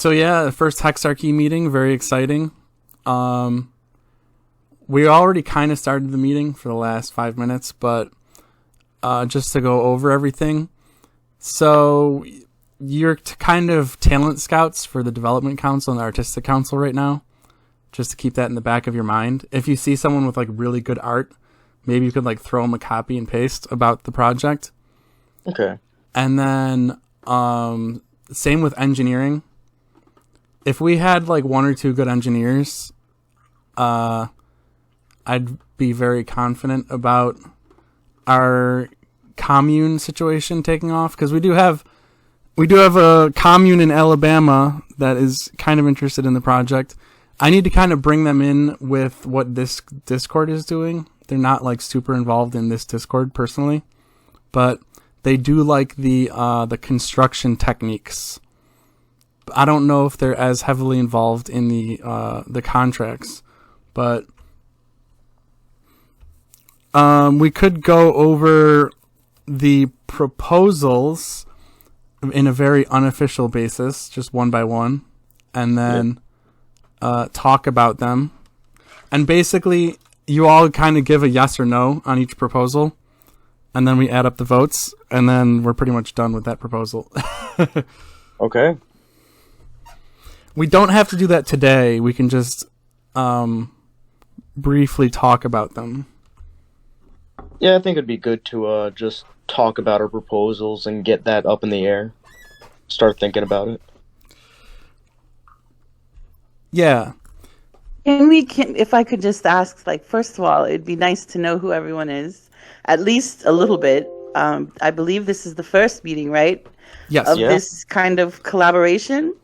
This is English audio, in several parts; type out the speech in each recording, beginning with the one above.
So yeah, the first Hexarchy meeting, very exciting. We already kind of started the meeting for the last 5 minutes, but just to go over everything. So you're kind of talent scouts for the Development Council and the Artistic Council right now, just to keep that in the back of your mind. If you see someone with like really good art, maybe you could like throw them a copy and paste about the project. Okay. And then same with engineering. If we had like one or two good engineers, I'd be very confident about our commune situation taking off, because we do have a commune in Alabama that is kind of interested in the project. I need to kind of bring them in with what this Discord is doing. They're not like super involved in this Discord personally, but they do like the construction techniques. I don't know if they're as heavily involved in the contracts, but we could go over the proposals in a very unofficial basis, just one by one, and then talk about them. And basically, you all kind of give a yes or no on each proposal, and then we add up the votes, and then we're pretty much done with that proposal. Okay. We don't have to do that today. We can just briefly talk about them. Yeah, I think it'd be good to just talk about our proposals and get that up in the air. Start thinking about it. Yeah. If I could just ask, like, first of all, it'd be nice to know who everyone is, at least a little bit. I believe this is the first meeting, right? Yes. Of Yeah. this kind of collaboration.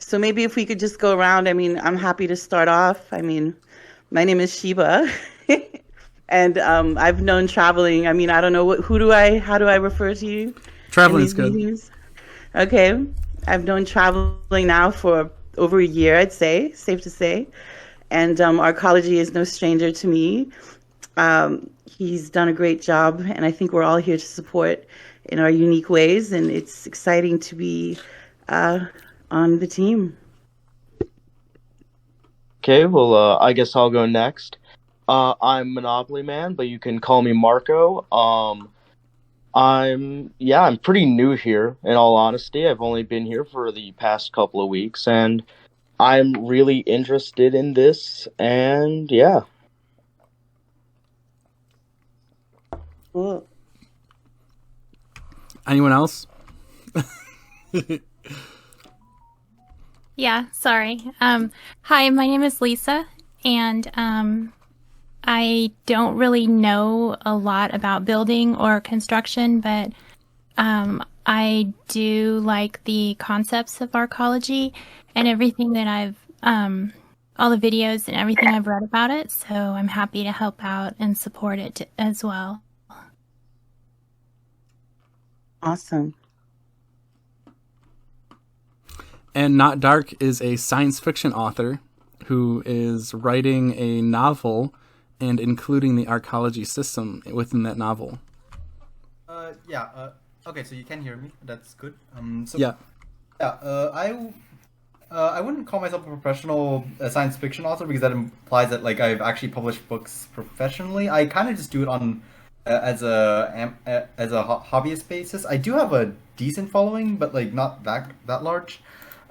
So maybe if we could just go around. I mean, I'm happy to start off. I mean, my name is Sheba, and I've known traveling. I mean, I don't know how do I refer to you? Traveling in is these good. meetings? Okay, I've known traveling now for over a year, I'd say, safe to say, and Arcology is no stranger to me. He's done a great job, and I think we're all here to support in our unique ways, and it's exciting to be on the team. Okay, well, I guess I'll go next. I'm Monopoly Man, but you can call me Marco. I'm pretty new here, in all honesty. I've only been here for the past couple of weeks, and I'm really interested in this, and yeah. Cool. Anyone else? Yeah, sorry. Hi, my name is Lisa, and I don't really know a lot about building or construction, but I do like the concepts of arcology and everything that I've, all the videos and everything I've read about it, so I'm happy to help out and support it as well. Awesome. And Not Dark is a science fiction author who is writing a novel and including the arcology system within that novel. Okay, so you can hear me. That's good. Yeah. I wouldn't call myself a professional science fiction author because that implies that like I've actually published books professionally. I kind of just do it on as a hobbyist basis. I do have a decent following, but like not that large.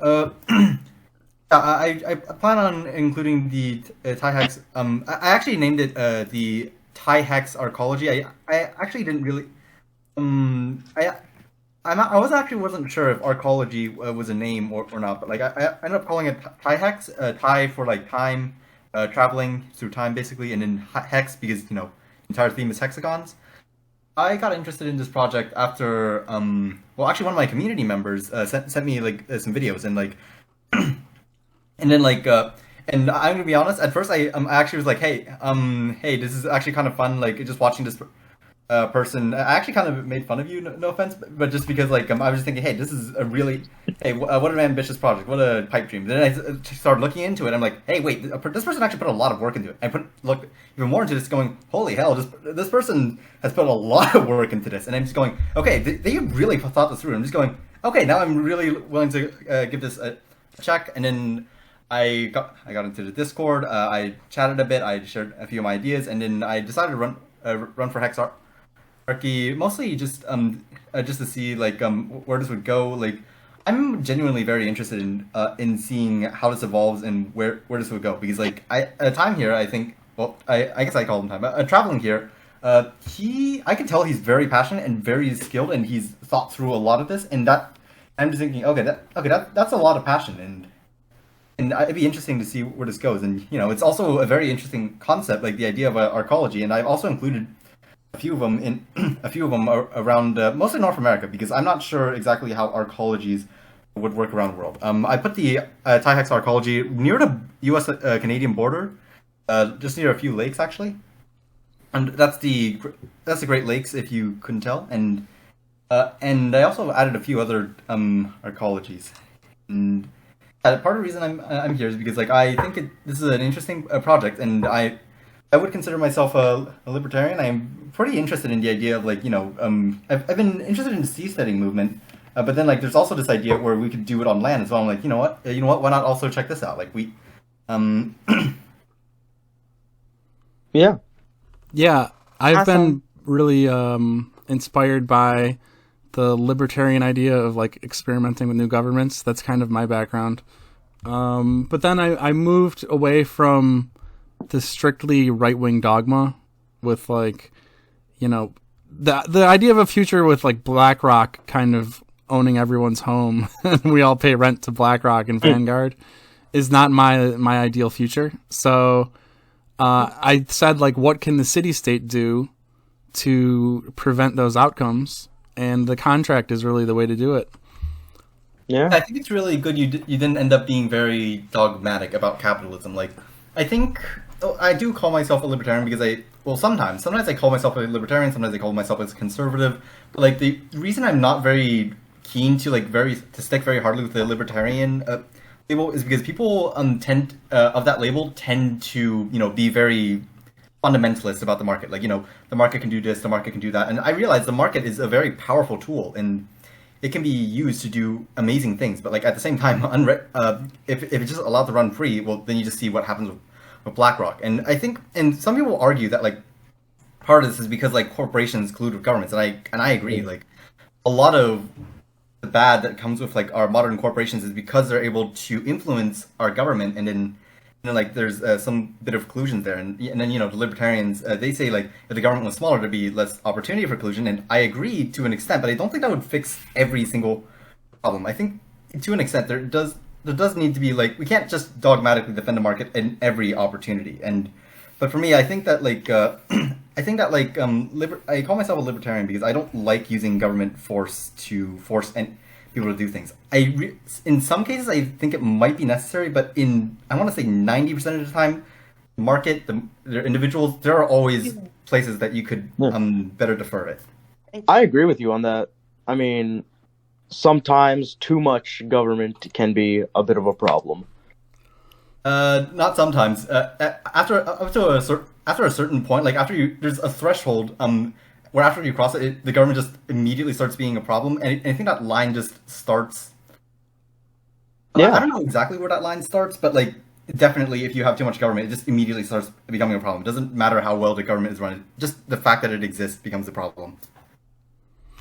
I plan on including the TIHEX. I actually named it the TIHEX Arcology. I actually didn't really. I wasn't sure if arcology was a name or not, but like I ended up calling it TIHEX. Ti for like time, traveling through time basically, and then hex because the entire theme is hexagons. I got interested in this project after actually one of my community members sent me like some videos and like and then like and I'm gonna be honest, at first I actually was like, hey this is actually kind of fun, like just watching this person. I actually kind of made fun of you, no offense, but just because like I was just thinking, hey, this is a really what an ambitious project, what a pipe dream. Then I started looking into it. I'm like, hey, wait, this person actually put a lot of work into it. I look even more into this, going, holy hell, this person has put a lot of work into this. And I'm just going, okay, they really thought this through. I'm just going, okay, now I'm really willing to give this a check. And then I got into the Discord. I chatted a bit. I shared a few of my ideas, and then I decided to run for Hexarchy, mostly just to see like where this would go. Like, I'm genuinely very interested in seeing how this evolves and where this would go, because like at a time here, I think, well, I guess I call him time, but traveling here, I can tell he's very passionate and very skilled, and he's thought through a lot of this, and that I'm just thinking, that's a lot of passion, and it'd be interesting to see where this goes. And it's also a very interesting concept, like the idea of arcology, and I've also included a few of them around mostly North America, because I'm not sure exactly how arcologies would work around the world. I put the Tyhex arcology near the U.S. Canadian border, just near a few lakes actually, and that's the Great Lakes, if you couldn't tell, and I also added a few other arcologies. And part of the reason I'm here is because like I think this is an interesting project, and I would consider myself a libertarian. I'm pretty interested in the idea of like I've been interested in the seasteading movement, but then like there's also this idea where we could do it on land as well. I'm like, you know what, why not also check this out? Like we, Yeah. Yeah, I've Awesome. been really inspired by the libertarian idea of like experimenting with new governments. That's kind of my background. But then I moved away from the strictly right-wing dogma with like, the idea of a future with like BlackRock kind of owning everyone's home and we all pay rent to BlackRock and Vanguard is not my ideal future. So I said, like, what can the city-state do to prevent those outcomes? And the contract is really the way to do it. Yeah. I think it's really good you didn't end up being very dogmatic about capitalism. Like, I think I do call myself a libertarian because sometimes I call myself a libertarian, sometimes I call myself a conservative. But like the reason I'm not very keen to stick very hardly with the libertarian label is because people tend to be very fundamentalist about the market. Like, the market can do this, the market can do that, and I realize the market is a very powerful tool and it can be used to do amazing things. But like at the same time, if it's just allowed to run free, well, then you just see what happens with BlackRock. And I think, and some people argue that like part of this is because like corporations collude with governments, and I agree. Like a lot of the bad that comes with like our modern corporations is because they're able to influence our government, and then like there's some bit of collusion there, and then the libertarians they say like if the government was smaller there'd be less opportunity for collusion, and I agree to an extent, but I don't think that would fix every single problem. I think to an extent there does need to be like, we can't just dogmatically defend the market in every opportunity. But for me, I think that like I call myself a libertarian because I don't like using government force to force people to do things. In some cases, I think it might be necessary, but I want to say 90% of the time, the individuals, there are always places that you could better defer it. I agree with you on that. I mean, sometimes too much government can be a bit of a problem. Not sometimes. After a certain point, like there's a threshold where after you cross it, the government just immediately starts being a problem, and I think that line just starts. Yeah. I don't know exactly where that line starts, but like definitely, if you have too much government, it just immediately starts becoming a problem. It doesn't matter how well the government is run; just the fact that it exists becomes a problem.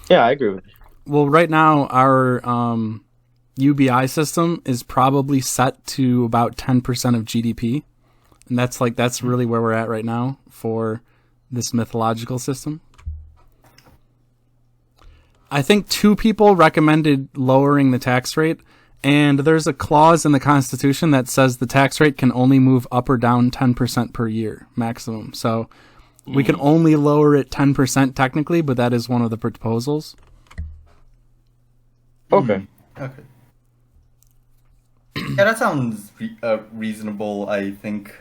Yeah, I agree with you. Well, right now, our UBI system is probably set to about 10% of GDP. And that's really where we're at right now for this mythological system. I think 2 people recommended lowering the tax rate, and there's a clause in the Constitution that says the tax rate can only move up or down 10% per year maximum. So we can only lower it 10% technically, but that is one of the proposals. Okay. Okay. Yeah, that sounds reasonable. I think.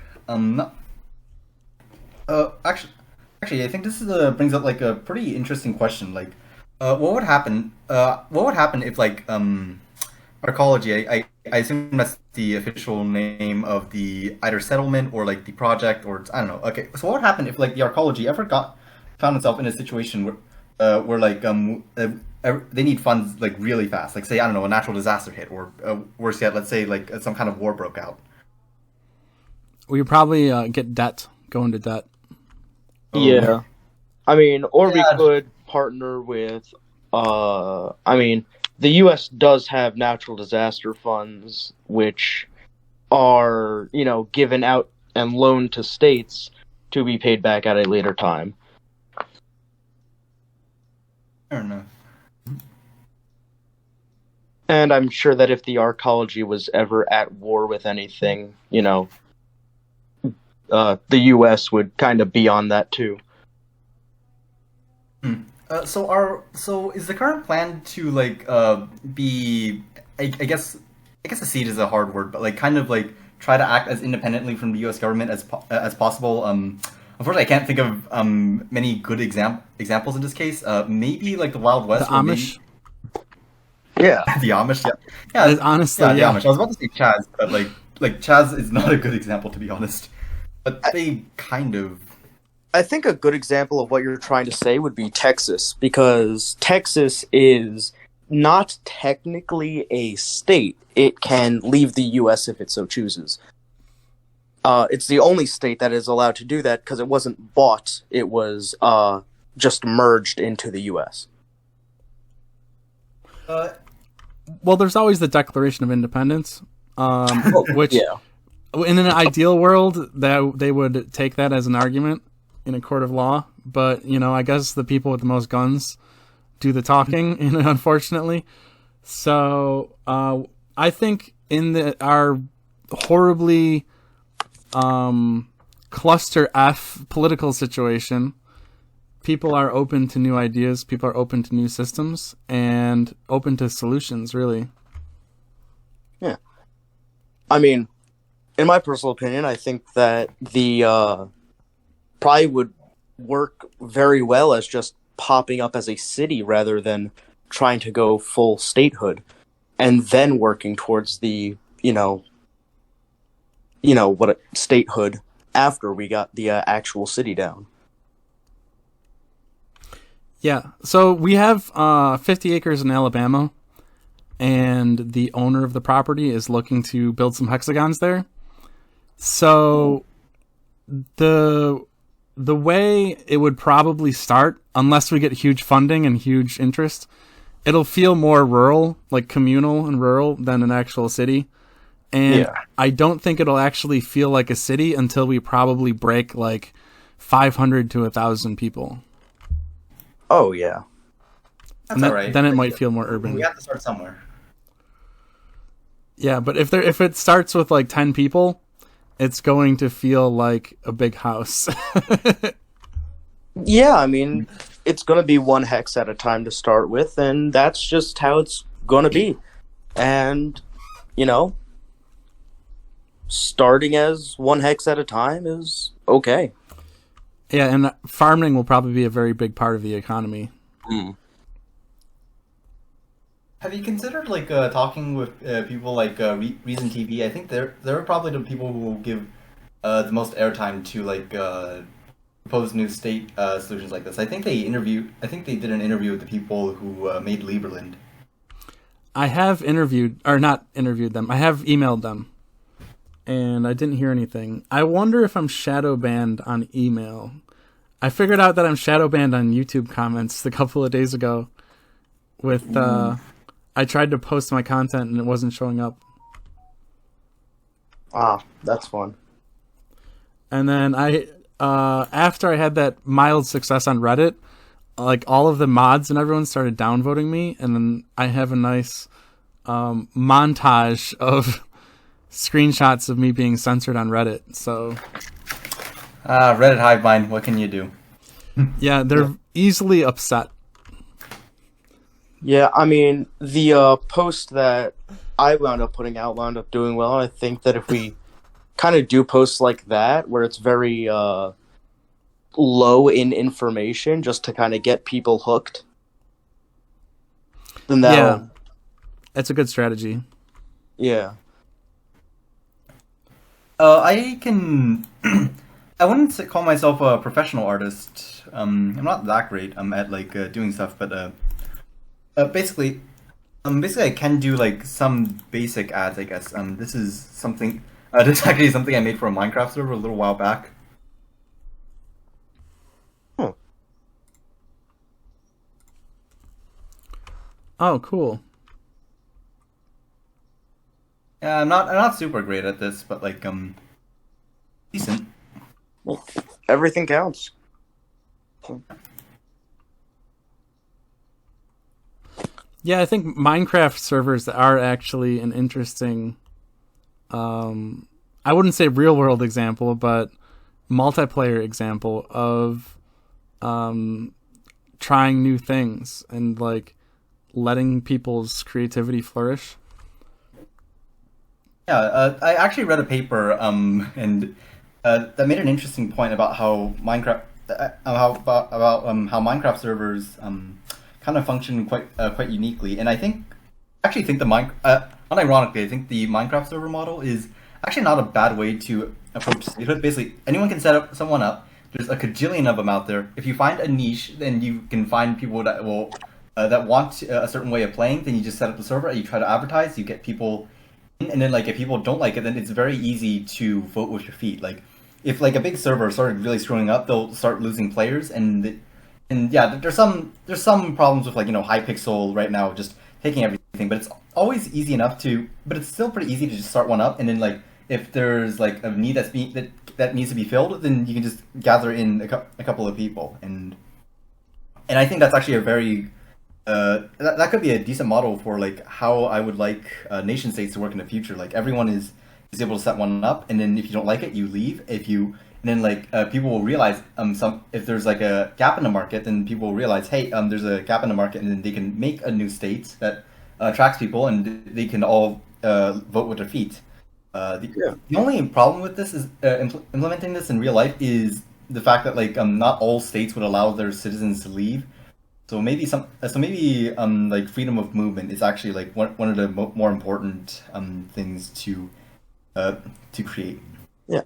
Actually, I think this brings up like a pretty interesting question. Like, what would happen? What would happen if like arcology? I assume that's the official name of the either settlement or like the project, or I don't know. Okay, so what would happen if like the arcology ever found itself in a situation where like they need funds like really fast. Like say I don't know, a natural disaster hit, or worse yet, let's say like some kind of war broke out. We would probably go into debt. Yeah. I mean, or we Yeah. could partner with, I mean, the U.S. does have natural disaster funds, which are, given out and loaned to states to be paid back at a later time. I don't know. And I'm sure that if the arcology was ever at war with anything, the U.S. would kind of be on that too. So is the current plan to like be I guess a seed is a hard word, but like kind of like try to act as independently from the U.S. government as possible. Unfortunately, I can't think of many good examples in this case. Maybe like the Wild West. The Amish. Yeah. The Amish, yeah. Honestly, yeah, the yeah. Amish. I was about to say Chaz, but like Chaz is not a good example to be honest. But they kind of. I think a good example of what you're trying to say would be Texas, because Texas is not technically a state. It can leave the U.S. if it so chooses. It's the only state that is allowed to do that because it wasn't bought. It was just merged into the U.S. Well, there's always the Declaration of Independence, which Yeah. in an ideal world that they would take that as an argument in a court of law, but I guess the people with the most guns do the talking, unfortunately. So I think in our horribly cluster F political situation, people are open to new ideas, people are open to new systems, and open to solutions, really. Yeah. I mean, in my personal opinion, I think that the probably would work very well as just popping up as a city rather than trying to go full statehood and then working towards the, statehood after we got the actual city down. Yeah, so we have 50 acres in Alabama, and the owner of the property is looking to build some hexagons there. So the way it would probably start, unless we get huge funding and huge interest, it'll feel more rural, like communal and rural, than an actual city. And Yeah. I don't think it'll actually feel like a city until we probably break like 500 to 1,000 people. Oh, yeah. That's And all right. then it might feel more urban. We have to start somewhere. Yeah, but if it starts with like 10 people, it's going to feel like a big house. Yeah, I mean, it's going to be one hex at a time to start with, and that's just how it's going to be. And, starting as one hex at a time is okay. Yeah, and farming will probably be a very big part of the economy. Have you considered like talking with people like Reason TV? I think they're probably the people who will give the most airtime to like propose new state solutions like this. I think they did an interview with the people who made Lieberland. I have not interviewed them. I have emailed them, and I didn't hear anything. I wonder if I'm shadow banned on email. I figured out that I'm shadow banned on YouTube comments a couple of days ago. With I tried to post my content and it wasn't showing up. Ah, that's fun. And then after I had that mild success on Reddit, like all of the mods and everyone started downvoting me, and then I have a nice montage of screenshots of me being censored on Reddit. So Reddit hive mind. What can you do? yeah, they're easily upset. Yeah, I mean, the post that I wound up putting out wound up doing well. I think that if we kind of do posts like that, where it's very low in information, just to kind of get people hooked, then Yeah, it's a good strategy. Yeah. I can I wouldn't call myself a professional artist. I'm not that great. I'm at like doing stuff, but basically, basically I can do like some basic ads, I guess. This is something. This is actually something I made for a Minecraft server a little while back. Huh. Oh, cool. Yeah, I'm not super great at this, but like decent. Well, everything counts. Yeah, I think Minecraft servers are actually an interesting, I wouldn't say real world example, but multiplayer example of trying new things and like letting people's creativity flourish. Yeah, I actually read a paper, and that made an interesting point about how Minecraft, how Minecraft servers kind of function quite uniquely. And I actually think unironically, I think the Minecraft server model is actually not a bad way to approach statehood. Basically, anyone can set someone up. There's a cajillion of them out there. If you find a niche, then you can find people that will that want a certain way of playing. Then you just set up the server and you try to advertise. You get people. And then, like, if people don't like it, then it's very easy to vote with your feet. Like, if like a big server started really screwing up, they'll start losing players, and yeah, there's some problems with like Hypixel right now just taking everything, but it's always easy enough to. But it's still pretty easy to just start one up, and then like if there's like a need that needs to be filled, then you can just gather in a couple of people, and I think that's actually a very that could be a decent model for like how I would like nation states to work in the future. Like everyone is able to set one up, and then if you don't like it, you leave. And then like people will realize if there's like a gap in the market, then people will realize, hey, there's a gap in the market, and then they can make a new state that attracts people, and they can all vote with their feet. The only problem with this is implementing this in real life is the fact that like not all states would allow their citizens to leave. So maybe like freedom of movement is actually like one of the more important things to create. Yeah,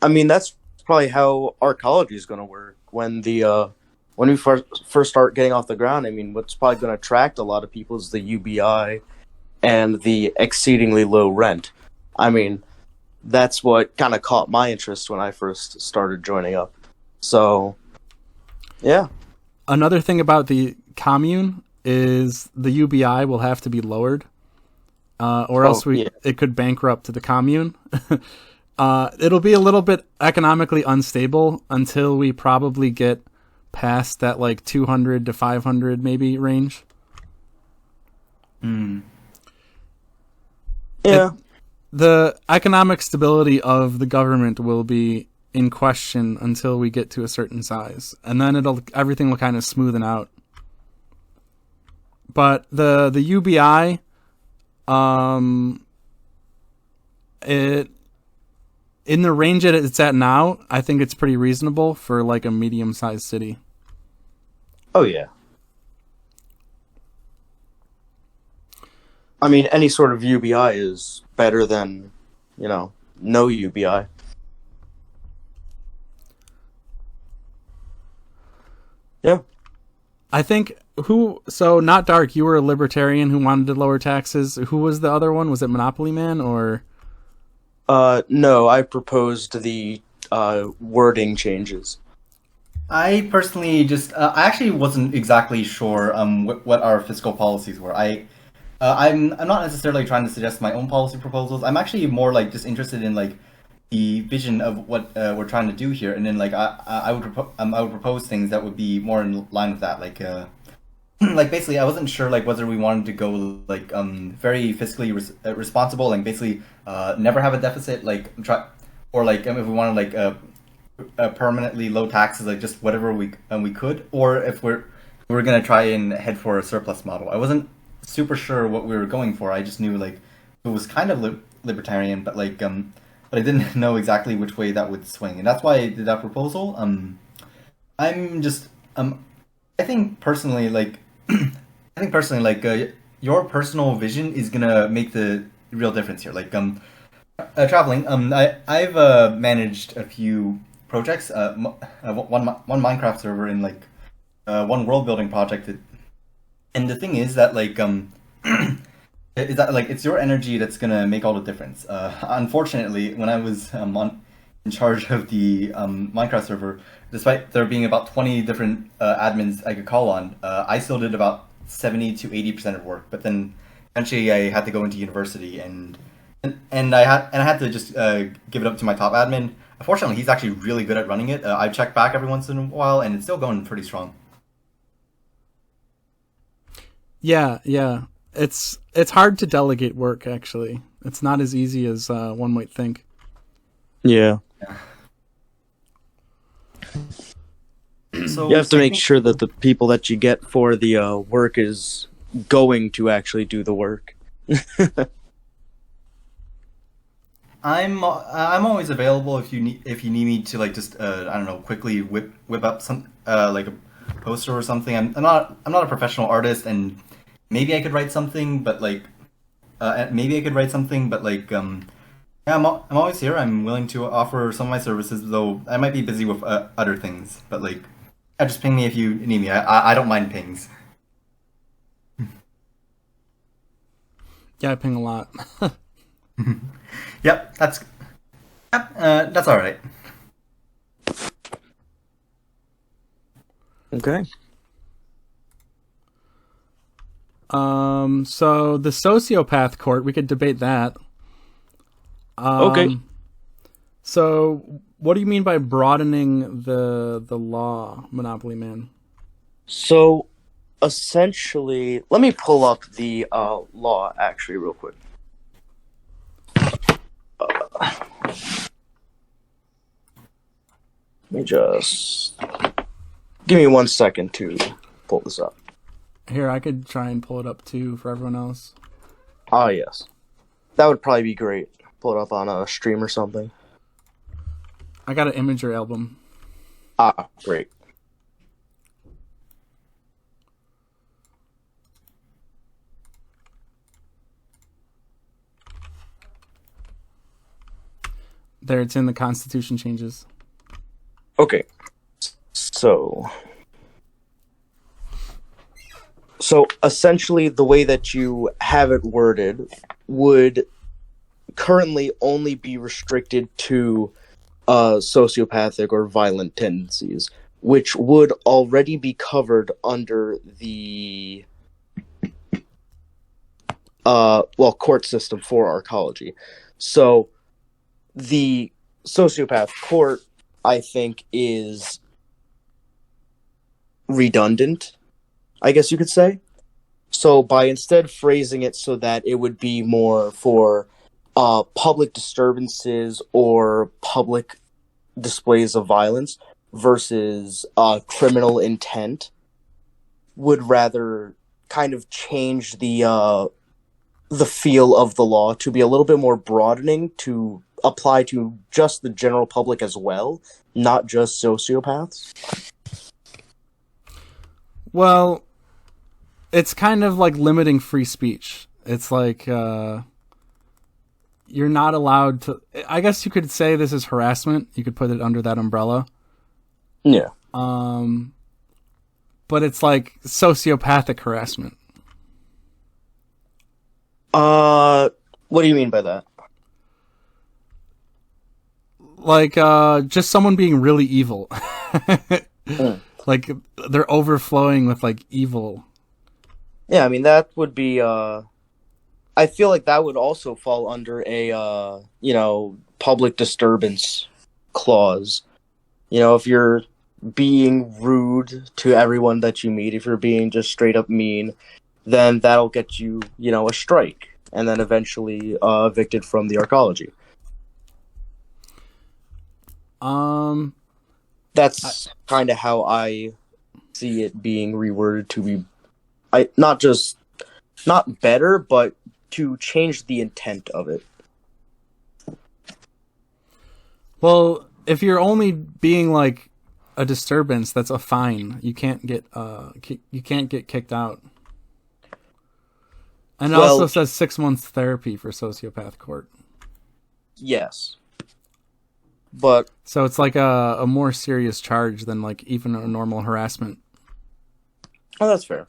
I mean that's probably how arcology is going to work when we first start getting off the ground. I mean, what's probably going to attract a lot of people is the UBI and the exceedingly low rent. I mean, that's what kind of caught my interest when I first started joining up. So, yeah. Another thing about the commune is the UBI will have to be lowered, or else it could bankrupt the commune. It'll be a little bit economically unstable until we probably get past that like 200 to 500 maybe range. Yeah. The economic stability of the government will be in question until we get to a certain size, and then everything will kind of smoothen out. But the UBI, it in the range that it's at now, I think it's pretty reasonable for like a medium-sized city. Oh yeah. I mean, any sort of UBI is better than, no UBI. Yeah. I think so Not Dark, you were a libertarian who wanted to lower taxes. Who was the other one? Was it Monopoly Man or? No, I proposed the wording changes. I personally I actually wasn't exactly sure what our fiscal policies were. I'm not necessarily trying to suggest my own policy proposals. I'm actually more like just interested in like the vision of what we're trying to do here, and then like I would propose things that would be more in line with that. Like like basically, I wasn't sure like whether we wanted to go like very fiscally responsible and basically never have a deficit, like or like if we wanted like permanently low taxes, like just whatever we could, or if we're gonna try and head for a surplus model. I wasn't super sure what we were going for. I just knew like it was kind of libertarian, but like but I didn't know exactly which way that would swing, and that's why I did that proposal. I'm just I think personally like your personal vision is gonna make the real difference here. Like traveling, I've managed a few projects. One Minecraft server in like one world building project. And the thing is that like is that like it's your energy that's gonna make all the difference. Unfortunately, when I was in charge of the Minecraft server, despite there being about 20 different admins I could call on, I still did about 70 to 80% of work. But then eventually I had to go into university and I had to just give it up to my top admin. Unfortunately, he's actually really good at running it. I check back every once in a while, and it's still going pretty strong. Yeah. It's hard to delegate work, actually. It's not as easy as one might think. Yeah. So You have to make sure that the people that you get for the work is going to actually do the work. I'm always available if you need me to like just I don't know, quickly whip up some like a poster or something. I'm not a professional artist, and maybe I could write something, but like yeah, I'm always here. I'm willing to offer some of my services, though I might be busy with other things. But like, yeah, just ping me if you need me. I don't mind pings. Yeah, I ping a lot. Yep, that's all right. Okay. So the sociopath court, we could debate that. Okay. So what do you mean by broadening the law, Monopoly Man? So, essentially, let me pull up the law actually real quick. Let me just give me 1 second to pull this up. Here, I could try and pull it up too for everyone else. Ah, yes. That would probably be great. Pull it up on a stream or something. I got an Imager album. Ah, great. There, it's in the Constitution changes. Okay. So essentially, the way that you have it worded would currently only be restricted to sociopathic or violent tendencies, which would already be covered under the court system for arcology. So the sociopath court, I think, is redundant, I guess you could say. So by instead phrasing it so that it would be more for public disturbances or public displays of violence versus criminal intent, would rather kind of change the feel of the law to be a little bit more broadening to apply to just the general public as well, not just sociopaths. Well, it's kind of like limiting free speech. It's like you're not allowed to... I guess you could say this is harassment. You could put it under that umbrella. Yeah. But it's like sociopathic harassment. What do you mean by that? Like, just someone being really evil. Like, they're overflowing with, like, evil. Yeah, I mean, that would be, I feel like that would also fall under a, public disturbance clause. You know, if you're being rude to everyone that you meet, if you're being just straight up mean, then that'll get you, a strike, and then eventually evicted from the arcology. That's kind of how I see it being reworded to be, not better, but to change the intent of it. Well, if you're only being like a disturbance, that's a fine. You can't get kicked out. And it also says 6 months therapy for sociopath court. Yes. But So it's like a more serious charge than like even a normal harassment. oh, that's fair.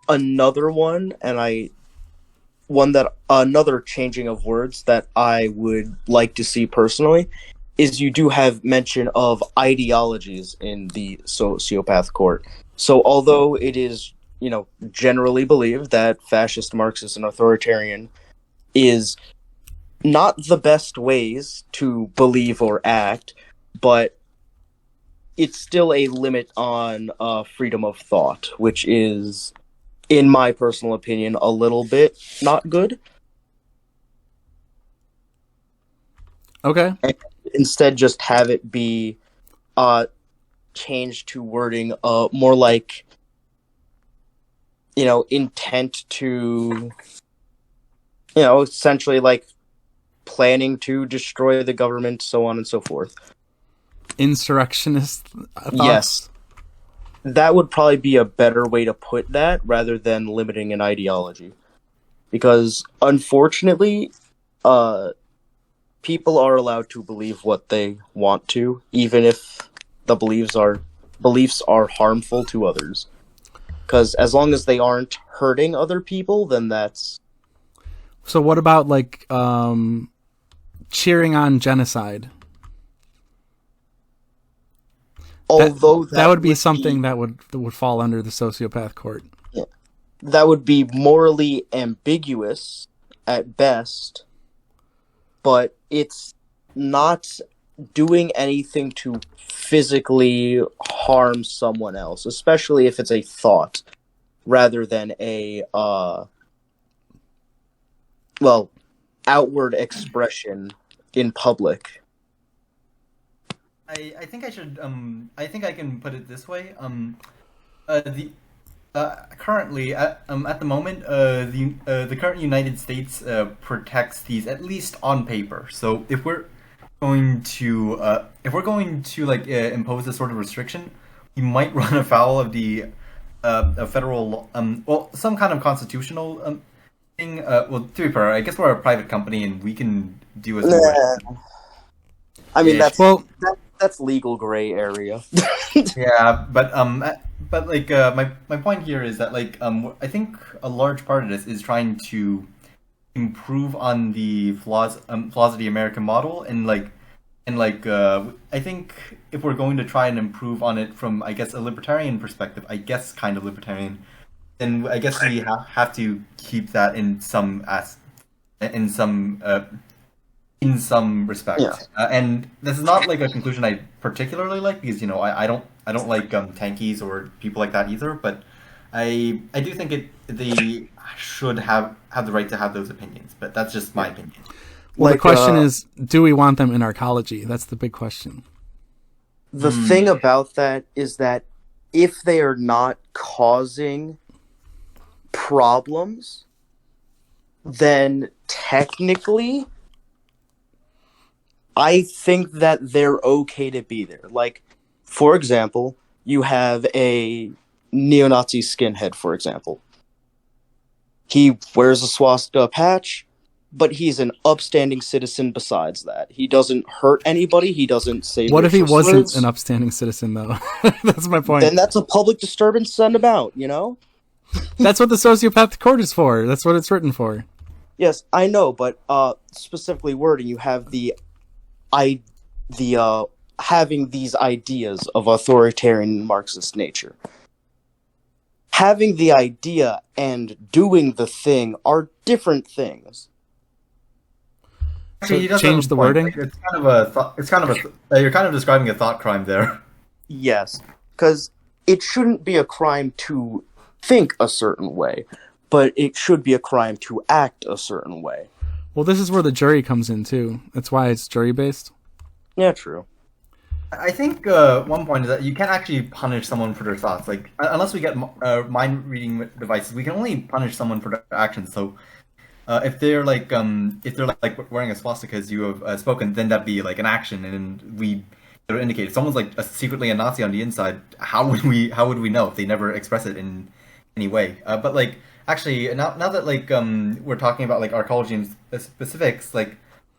Another one, another changing of words that I would like to see personally is you do have mention of ideologies in the sociopath court. So although it is, generally believed that fascist, Marxist, and authoritarian is not the best ways to believe or act, but it's still a limit on freedom of thought, which is, in my personal opinion, a little bit not good. Okay. And instead, just have it be changed to wording more like, intent to, essentially like planning to destroy the government, so on and so forth. Insurrectionist thoughts? Yes. That would probably be a better way to put that rather than limiting an ideology. Because, unfortunately, people are allowed to believe what they want to, even if the beliefs are harmful to others. Because as long as they aren't hurting other people, then that's... So what about like cheering on genocide? Although that would be something that would fall under the sociopath court. Yeah, that would be morally ambiguous at best, but it's not doing anything to physically harm someone else, especially if it's a thought rather than a outward expression in public. I think I should I think I can put it this way. Currently at the moment the current United States protects these, at least on paper. So if we're going to like impose this sort of restriction, we might run afoul of the a federal some kind of constitutional thing. To be fair, I guess we're a private company and we can do as we wish. I mean, Yeah. that's legal gray area. Yeah, but like my point here is that like I think a large part of this is trying to improve on the flaws of the American model, and I think if we're going to try and improve on it from, I guess, a libertarian perspective, I guess kind of libertarian, then I guess we have to keep that in some in some respect. Yeah. And this is not like a conclusion I particularly like, because I don't like tankies or people like that either. But I do think they should have the right to have those opinions. But that's just my opinion. Well, the question is, do we want them in arcology? That's the big question. The thing about that is that if they are not causing problems, then technically I think that they're okay to be there. Like, for example, you have a neo-Nazi skinhead, for example. He wears a swastika patch, but he's an upstanding citizen besides that. He doesn't hurt anybody, he doesn't say What if he racial wasn't slurs. an upstanding citizen, though? That's my point. Then that's a public disturbance send about, That's what the sociopath court is for. That's what it's written for. Yes, I know, but specifically wording, you have having these ideas of authoritarian Marxist nature. Having the idea and doing the thing are different things. Actually, he does change have a the point. wording? Like, it's kind of a thought. It's kind of you're kind of describing a thought crime there. Yes, because it shouldn't be a crime to think a certain way, but it should be a crime to act a certain way. Well, this is where the jury comes in, too. That's why it's jury-based. Yeah, true. I think one point is that you can't actually punish someone for their thoughts. Like, unless we get mind-reading devices, we can only punish someone for their actions. So, if they're like wearing a swastika, as you have spoken, then that'd be like an action, and we would indicate if someone's like secretly a Nazi on the inside. How would we know if they never express it in any way? But like, actually, now that like we're talking about like arcology and specifics, like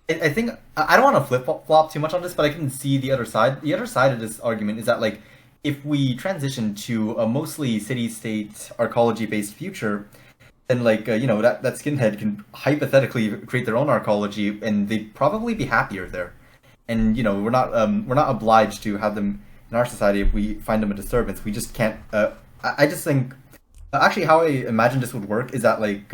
I think I don't want to flip flop too much on this, but I can see the other side. The other side of this argument is that like if we transition to a mostly city-state arcology-based future, then like that skinhead can hypothetically create their own arcology, and they'd probably be happier there. And we're not obliged to have them in our society if we find them a disturbance. We just can't. I just think actually how I imagine this would work is that like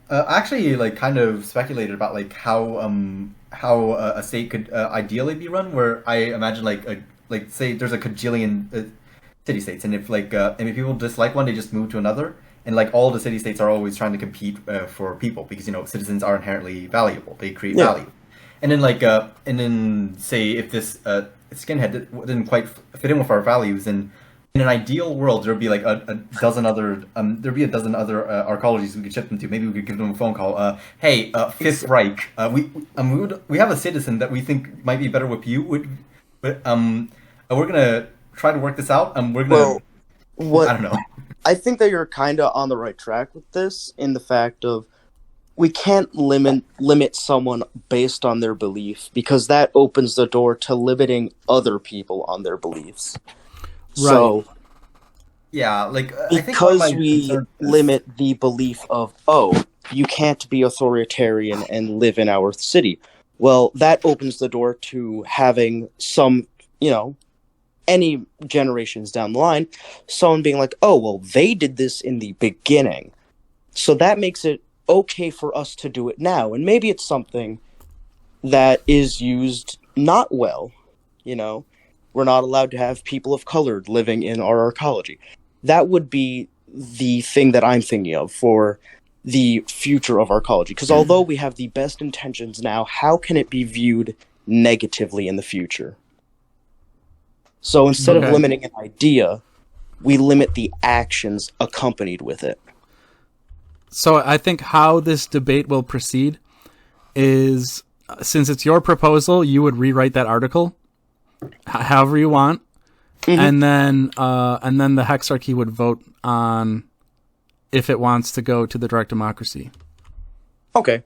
actually, like, kind of speculated about like how a state could ideally be run. Where I imagine like say there's a cajillion city states, and if and if people dislike one, they just move to another. And like all the city states are always trying to compete for people because citizens are inherently valuable. They create value. And then and then say if this skinhead didn't quite fit in with our values, then in an ideal world, there'd be like a dozen other arcologies we could ship them to. Maybe we could give them a phone call. Hey, Fifth Reich, we have a citizen that we think might be better with you. We're gonna try to work this out. We're gonna. I don't know. I think that you're kind of on the right track with this, in the fact of we can't limit someone based on their belief, because that opens the door to limiting other people on their beliefs. Right. So, yeah, like because we limit the belief of, you can't be authoritarian and live in our city. Well, that opens the door to having some, any generations down the line, someone being like, they did this in the beginning. So that makes it okay for us to do it now. And maybe it's something that is used not well, We're not allowed to have people of color living in our arcology. That would be the thing that I'm thinking of for the future of arcology. Because although we have the best intentions now, how can it be viewed negatively in the future? So instead of limiting an idea, we limit the actions accompanied with it. So I think how this debate will proceed is, since it's your proposal, you would rewrite that article however you want, and then the Hexarchy would vote on if it wants to go to the direct democracy. Okay.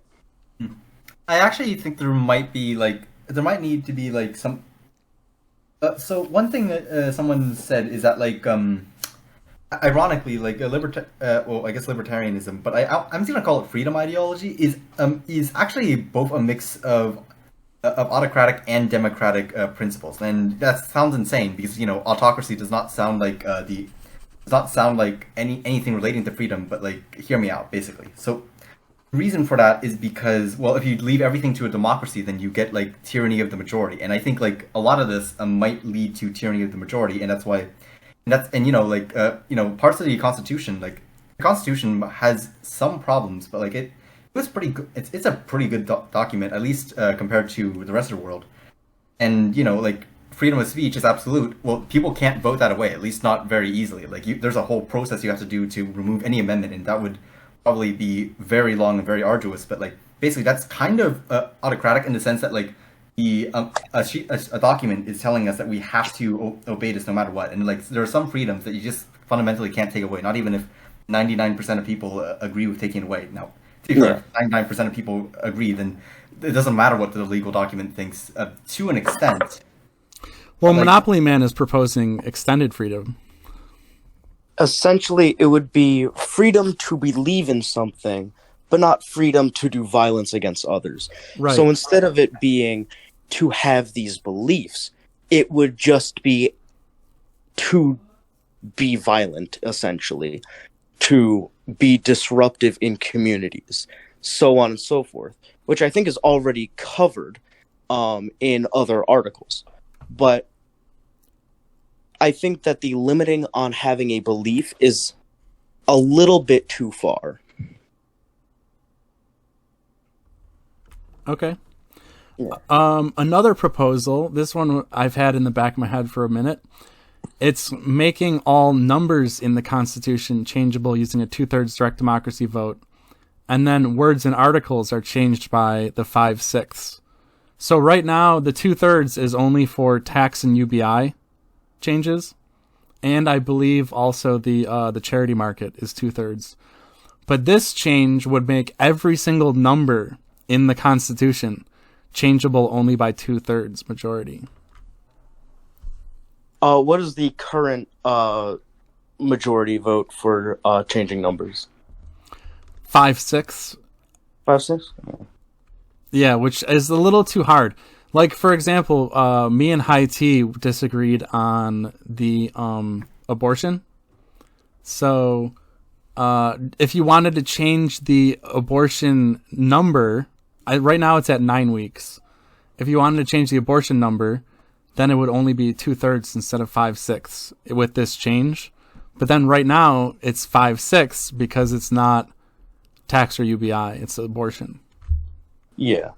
I actually think there might need to be like some. So one thing that someone said is that ironically, like I guess libertarianism, but I'm just gonna call it freedom ideology is actually both a mix of autocratic and democratic principles, and that sounds insane because autocracy does not sound like anything relating to freedom. But hear me out, basically. So the reason for that is because, well, if you leave everything to a democracy, then you get tyranny of the majority, and I think a lot of this might lead to tyranny of the majority, and that's why, parts of the Constitution, the Constitution has some problems, but it was pretty good. It's a pretty good document, at least compared to the rest of the world. And freedom of speech is absolute. Well, people can't vote that away, at least not very easily. There's a whole process you have to do to remove any amendment, and that would probably be very long and very arduous. But basically, that's kind of autocratic in the sense that a document is telling us that we have to obey this no matter what. And there are some freedoms that you just fundamentally can't take away, not even if 99% of people agree with taking it away. Now, if 99% of people agree, then it doesn't matter what the legal document thinks to an extent. Well, Monopoly Man is proposing extended freedom. Essentially, it would be freedom to believe in something, but not freedom to do violence against others. Right. So instead of it being to have these beliefs, it would just be to be violent, essentially, to be disruptive in communities, so on and so forth, which I think is already covered in other articles. But I think that the limiting on having a belief is a little bit too far. Okay. Yeah. Another proposal, this one I've had in the back of my head for a minute. It's making all numbers in the Constitution changeable using a 2/3 direct democracy vote. And then words and articles are changed by the 5/6. So right now, the 2/3 is only for tax and UBI changes. And I believe also the charity market is 2/3. But this change would make every single number in the Constitution, changeable only by 2/3 majority. What is the current majority vote for changing numbers? 5/6. 5/6. Yeah, which is a little too hard. Like, for example, me and High T disagreed on the abortion. So, if you wanted to change the abortion number, right now it's at 9 weeks. If you wanted to change the abortion number, then it would only be 2/3 instead of 5/6 with this change. But then right now it's 5/6 because it's not tax or UBI, it's abortion. Yeah.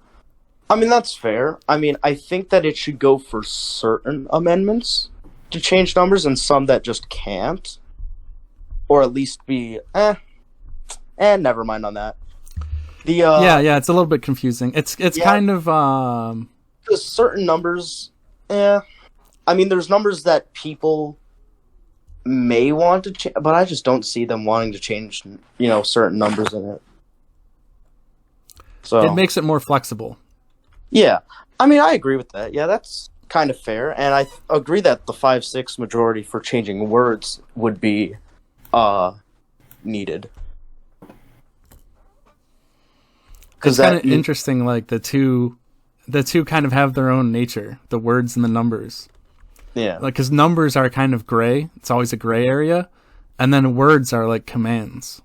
I mean, that's fair. I mean, I think that it should go for certain amendments to change numbers and some that just can't. Or at least be, never mind on that. Yeah, it's a little bit confusing. It's kind of, because certain numbers, I mean, there's numbers that people may want to change, but I just don't see them wanting to change, certain numbers in it. So it makes it more flexible. Yeah, I mean, I agree with that. Yeah, that's kind of fair, and I agree that the 5/6 majority for changing words would be needed. It's kind of interesting, like the two kind of have their own nature, the words and the numbers. Yeah. Like, because numbers are kind of gray. It's always a gray area. And then words are like commands.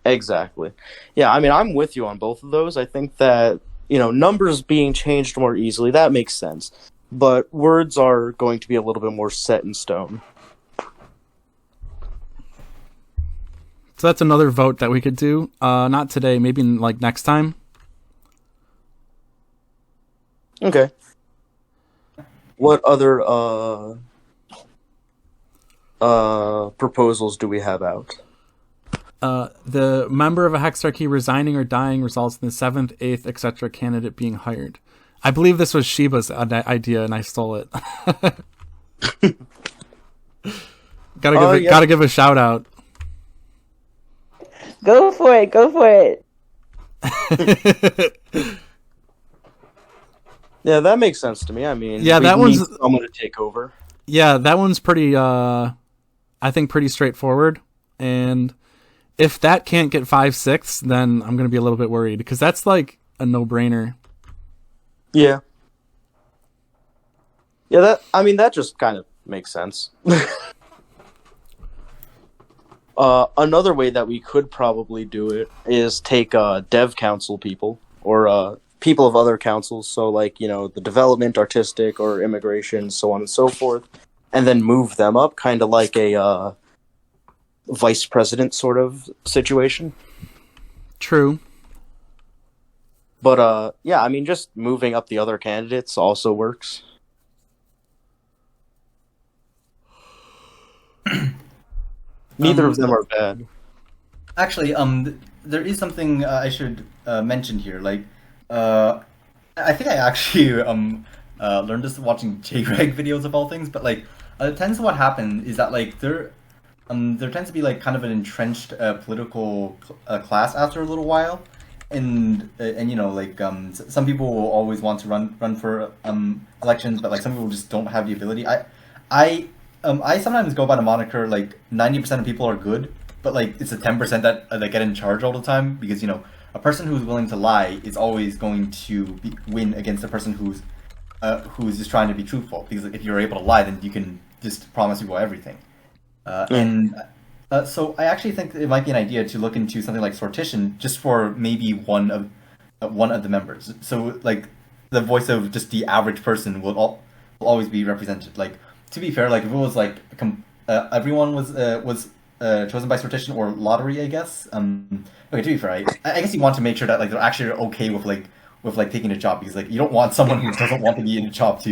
Exactly. Yeah, I mean, I'm with you on both of those. I think that, numbers being changed more easily, that makes sense. But words are going to be a little bit more set in stone. So that's another vote that we could do. Not today, maybe like next time. Okay. What other proposals do we have out? The member of a Hexarchy resigning or dying results in the 7th, 8th, etc. candidate being hired. I believe this was Shiba's idea, and I stole it. Gotta give a shout out. Go for it. Yeah, that makes sense to me. I mean, yeah, that one's someone to take over. Yeah, that one's pretty. I think pretty straightforward. And if that can't get 5/6, then I'm gonna be a little bit worried because that's like a no-brainer. Yeah. Yeah, that just kind of makes sense. Another way that we could probably do it is take dev council people or people of other councils, so like, the development, artistic, or immigration, so on and so forth, and then move them up, kind of like a vice president sort of situation. True. But yeah, I mean, just moving up the other candidates also works. Neither of them are bad. Actually, there is something I should mention here. Like, I think I actually learned this watching JREG videos of all things. But like, it tends to what happens is that like there tends to be like kind of an entrenched political class after a little while, and like some people will always want to run for elections, but like some people just don't have the ability. I sometimes go by the moniker like 90% of people are good, but like it's the 10% that get in charge all the time, because a person who's willing to lie is always going to win against a person who's just trying to be truthful, because if you're able to lie, then you can just promise people everything. So I actually think it might be an idea to look into something like sortition, just for maybe one of the members. So like the voice of just the average person will always be represented. Like, to be fair, like if it was like everyone was chosen by sortition or lottery, I guess. Okay, to be fair, I guess you want to make sure that like they're actually okay with taking a job, because like you don't want someone who doesn't want to be in a job to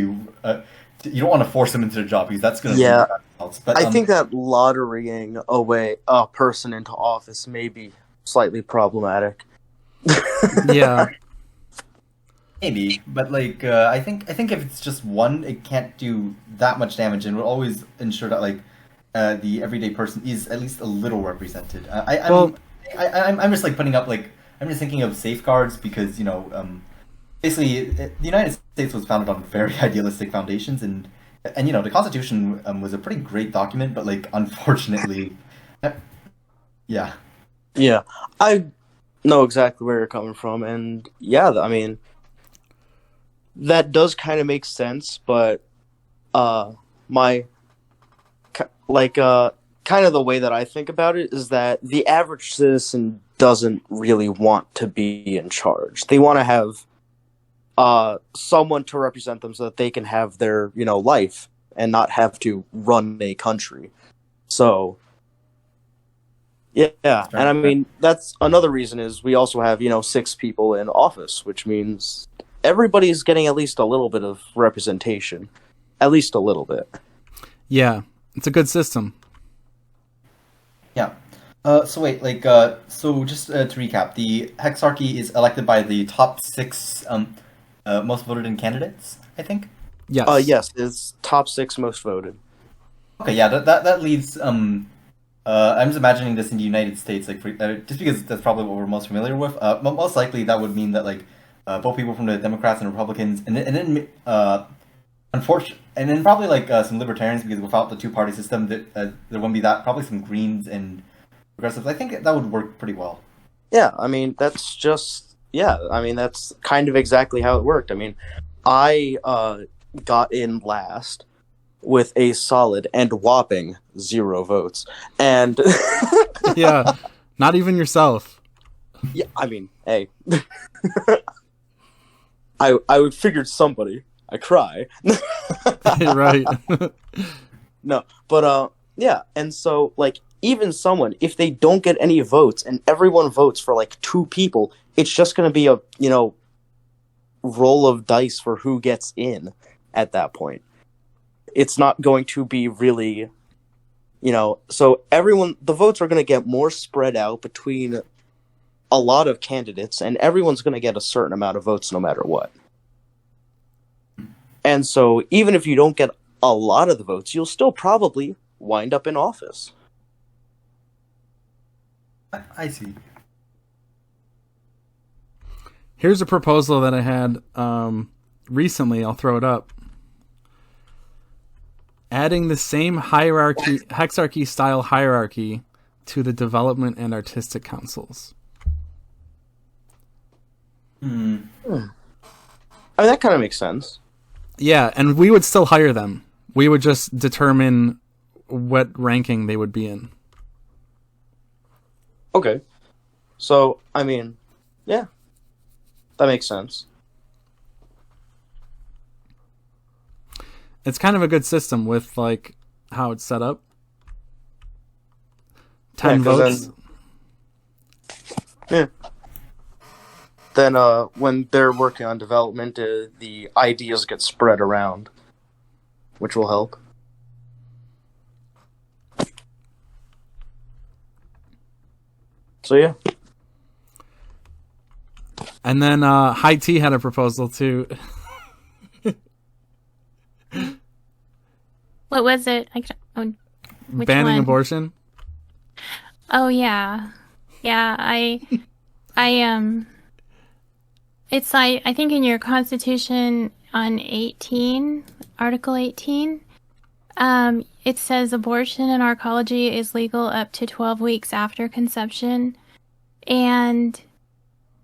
you don't want to force them into the job, because that's gonna But I think that lotterying a person into office may be slightly problematic. Yeah. Maybe, but like I think if it's just one, it can't do that much damage, and will always ensure that like the everyday person is at least a little represented. I'm just like putting up like I'm just thinking of safeguards because basically the United States was founded on very idealistic foundations, and the Constitution was a pretty great document, but like unfortunately, yeah. Yeah, I know exactly where you're coming from, and yeah, I mean, that does kind of make sense, but my kind of the way that I think about it is that the average citizen doesn't really want to be in charge. They want to have someone to represent them so that they can have their life and not have to run a country. So yeah, and I mean that's another reason is we also have 6 people in office, which means everybody's getting at least a little bit of representation, at least a little bit. Yeah, it's a good system. Yeah. So wait, so just to recap, the Hexarchy is elected by the top 6 most voted in candidates, I think. Yes. Yes, it's top 6 most voted. Okay, yeah, that leads. I'm just imagining this in the United States, just because that's probably what we're most familiar with. Most likely that would mean that both people from the Democrats and Republicans, and then and then probably some libertarians, because without the 2-party system, there wouldn't be that. Probably some Greens and progressives. I think that would work pretty well. Yeah, I mean that's kind of exactly how it worked. I mean, I got in last with a solid and whopping 0 votes, and Yeah, not even yourself. yeah, I mean, hey, I figured somebody. I cry. Right. No, but yeah, and so even someone, if they don't get any votes and everyone votes for 2 people, it's just going to be a roll of dice for who gets in at that point. It's not going to be really, so the votes are going to get more spread out between a lot of candidates, and everyone's going to get a certain amount of votes no matter what. And so even if you don't get a lot of the votes, you'll still probably wind up in office. I see. Here's a proposal that I had recently. I'll throw it up. Adding the same Hexarchy style hierarchy to the development and artistic councils. I mean, that kind of makes sense. Yeah, and we would still hire them. We would just determine what ranking they would be in. Okay. So, I mean, yeah. That makes sense. It's kind of a good system with how it's set up. 10 votes. Then when they're working on development, the ideas get spread around, which will help. So yeah. And then High Tea had a proposal too. What was it? Which Banning one? abortion. Oh yeah, yeah. It's I think in your Constitution on Article 18, it says abortion in our ecology is legal up to 12 weeks after conception, and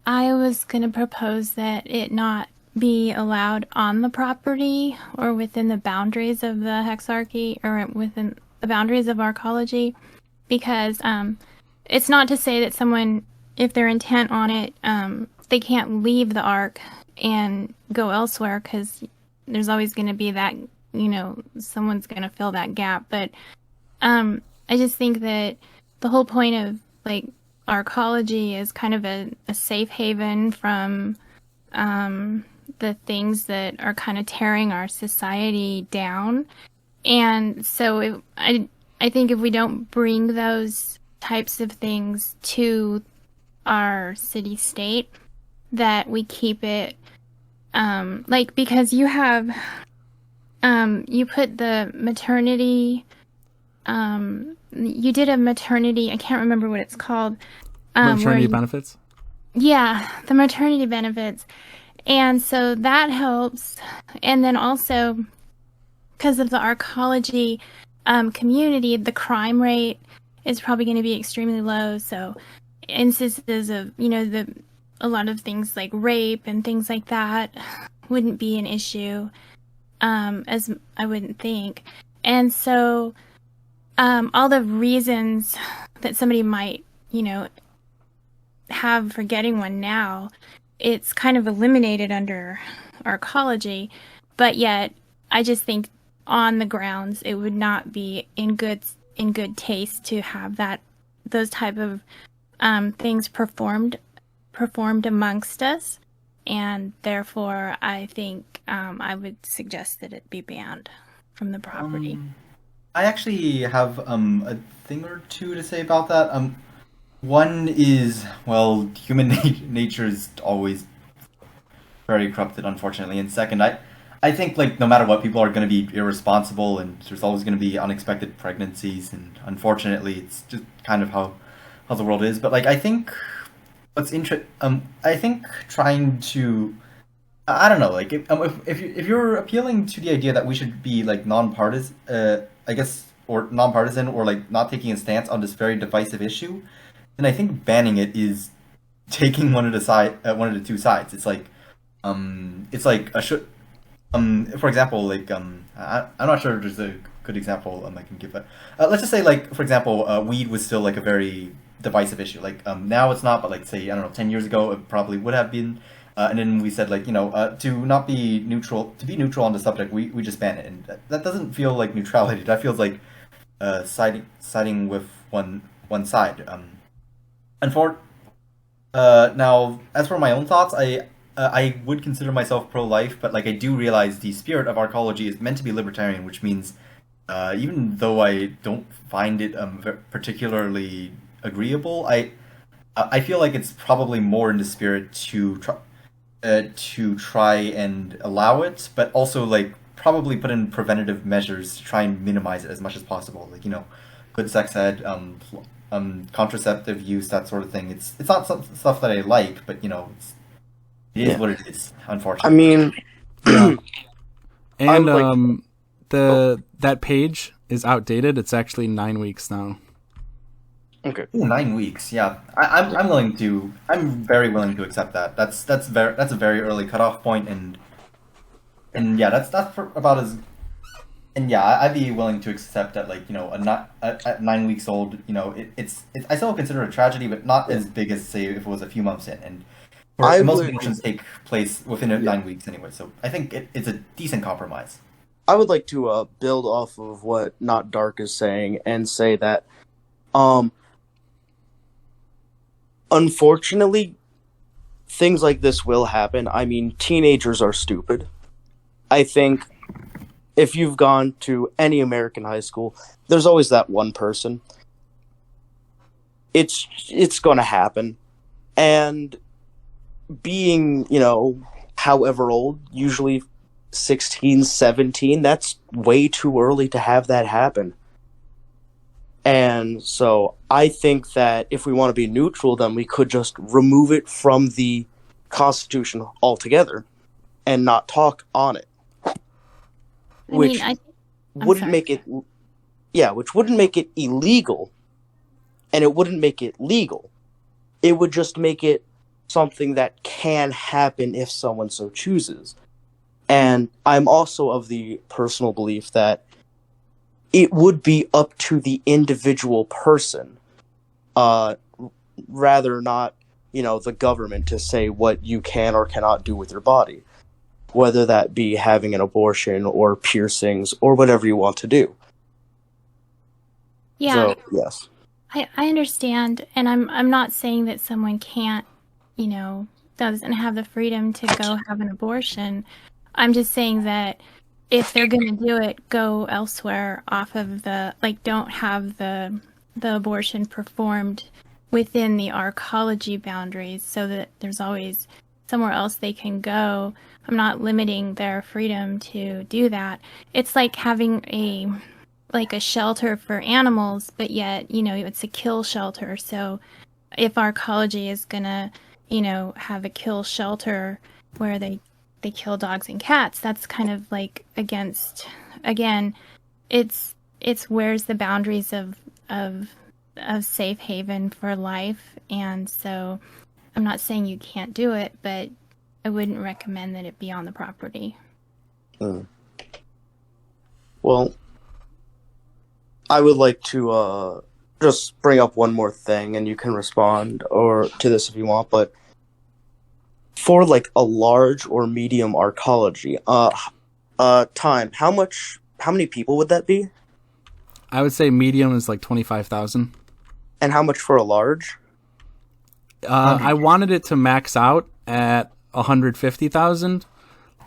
I was gonna propose that it not be allowed on the property or within the boundaries of the Hexarchy or within the boundaries of our ecology, because it's not to say that someone, if they're intent on it, they can't leave the ark and go elsewhere, because there's always going to be that, someone's going to fill that gap. But I just think that the whole point of our ecology is kind of a safe haven from the things that are kind of tearing our society down. And so I think if we don't bring those types of things to our city-state, that we keep it, because you have, you put the maternity, you did a maternity, I can't remember what it's called. Maternity benefits? Yeah, the maternity benefits. And so that helps. And then also, because of the arcology community, the crime rate is probably going to be extremely low. So instances of, a lot of things like rape and things like that wouldn't be an issue, as I wouldn't think. And so all the reasons that somebody might, have for getting one now, it's kind of eliminated under arcology, but yet I just think on the grounds it would not be in good taste to have those type of things performed amongst us, and therefore I think I would suggest that it be banned from the property. I actually have a thing or two to say about that. One is, well, human nature is always very corrupted, unfortunately. And second, I think like no matter what, people are going to be irresponsible, and there's always going to be unexpected pregnancies, and unfortunately, it's just kind of how the world is. But like, I think I think trying to, I don't know, like if you're appealing to the idea that we should be like nonpartisan, I guess, or nonpartisan, or like not taking a stance on this very divisive issue, then I think banning it is taking one of the two sides. It's like a should. For example, like I'm not sure if there's a good example I can give, but let's just say, like, for example, weed was still like a very divisive issue. Like now it's not, but like, say, I don't know, 10 years ago it probably would have been. And then we said, like, to not be neutral, to be neutral on the subject, we just ban it, and that doesn't feel like neutrality. That feels like siding with one side. Now, as for my own thoughts, I would consider myself pro-life, but like I do realize the spirit of arcology is meant to be libertarian, which means even though I don't find it particularly agreeable, I feel like it's probably more in the spirit to try and allow it, but also like probably put in preventative measures to try and minimize it as much as possible. Like, good sex ed, contraceptive use, that sort of thing. It's not stuff that I like, but it is what it is, unfortunately. I mean, Yeah. And like- that page is outdated. It's actually 9 weeks now. okay. Ooh, 9 weeks, yeah. I'm very willing to accept that. That's a very early cutoff point, and yeah, that's for about as. And yeah, I'd be willing to accept that, like, at 9 weeks old, it's I still consider it a tragedy, but not as big as, say, if it was a few months in. And most abortions take place within 9 weeks anyway, so I think it's a decent compromise. I would like to build off of what Not Dark is saying and say that, unfortunately, things like this will happen. I mean, teenagers are stupid. I think if you've gone to any American high school, there's always that one person. It's going to happen. And being, however old, usually 16, 17, that's way too early to have that happen. And so I think that if we want to be neutral, then we could just remove it from the Constitution altogether and not talk on it. Which wouldn't make it illegal, and it wouldn't make it legal. It would just make it something that can happen if someone so chooses. And I'm also of the personal belief that it would be up to the individual person, rather not, the government to say what you can or cannot do with your body, whether that be having an abortion or piercings or whatever you want to do. Yeah. So, yes. I understand, and I'm not saying that someone can't, doesn't have the freedom to go have an abortion. I'm just saying that if they're going to do it, go elsewhere off of don't have the abortion performed within the arcology boundaries, so that there's always somewhere else they can go. I'm not limiting their freedom to do that. It's like having a shelter for animals, but yet, it's a kill shelter. So if arcology is gonna, have a kill shelter where they kill dogs and cats. That's kind of like against, again, it's where's the boundaries of safe haven for life. And so I'm not saying you can't do it, but I wouldn't recommend that it be on the property. Well, I would like to just bring up one more thing, and you can respond or to this if you want, but for like a large or medium arcology, time, how many people would that be? I would say medium is like 25,000. And how much for a large? I wanted it to max out at 150,000,